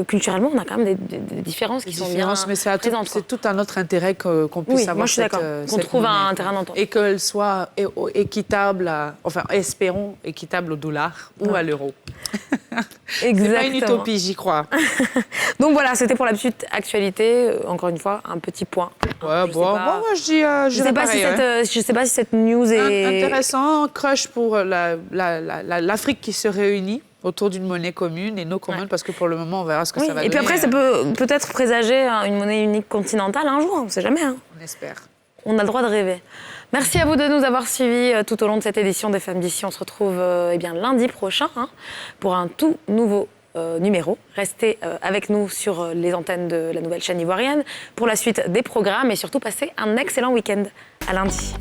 culturellement, on a quand même des différences qui sont bien présentes. C'est tout un autre intérêt qu'on puisse avoir. Moi, je suis d'accord. Qu'on trouve un terrain d'entente. Et qu'elle soit équitable, espérons, équitable au dollar ou à l'euro. Exactement. C'est pas une utopie, j'y crois. Donc voilà, c'était pour la petite actualité. Encore une fois, un petit point. Moi, je sais pas si cette news est intéressant. Crush pour l'Afrique qui se réunit autour d'une monnaie commune et no common, parce que pour le moment, on verra ce que ça va donner. Et puis après, ça peut peut-être présager une monnaie unique continentale un jour, on ne sait jamais. On espère. On a le droit de rêver. Merci à vous de nous avoir suivis tout au long de cette édition des Femmes d'ici. On se retrouve lundi prochain pour un tout nouveau numéro. Restez avec nous sur les antennes de la nouvelle chaîne ivoirienne pour la suite des programmes et surtout passez un excellent week-end. À lundi.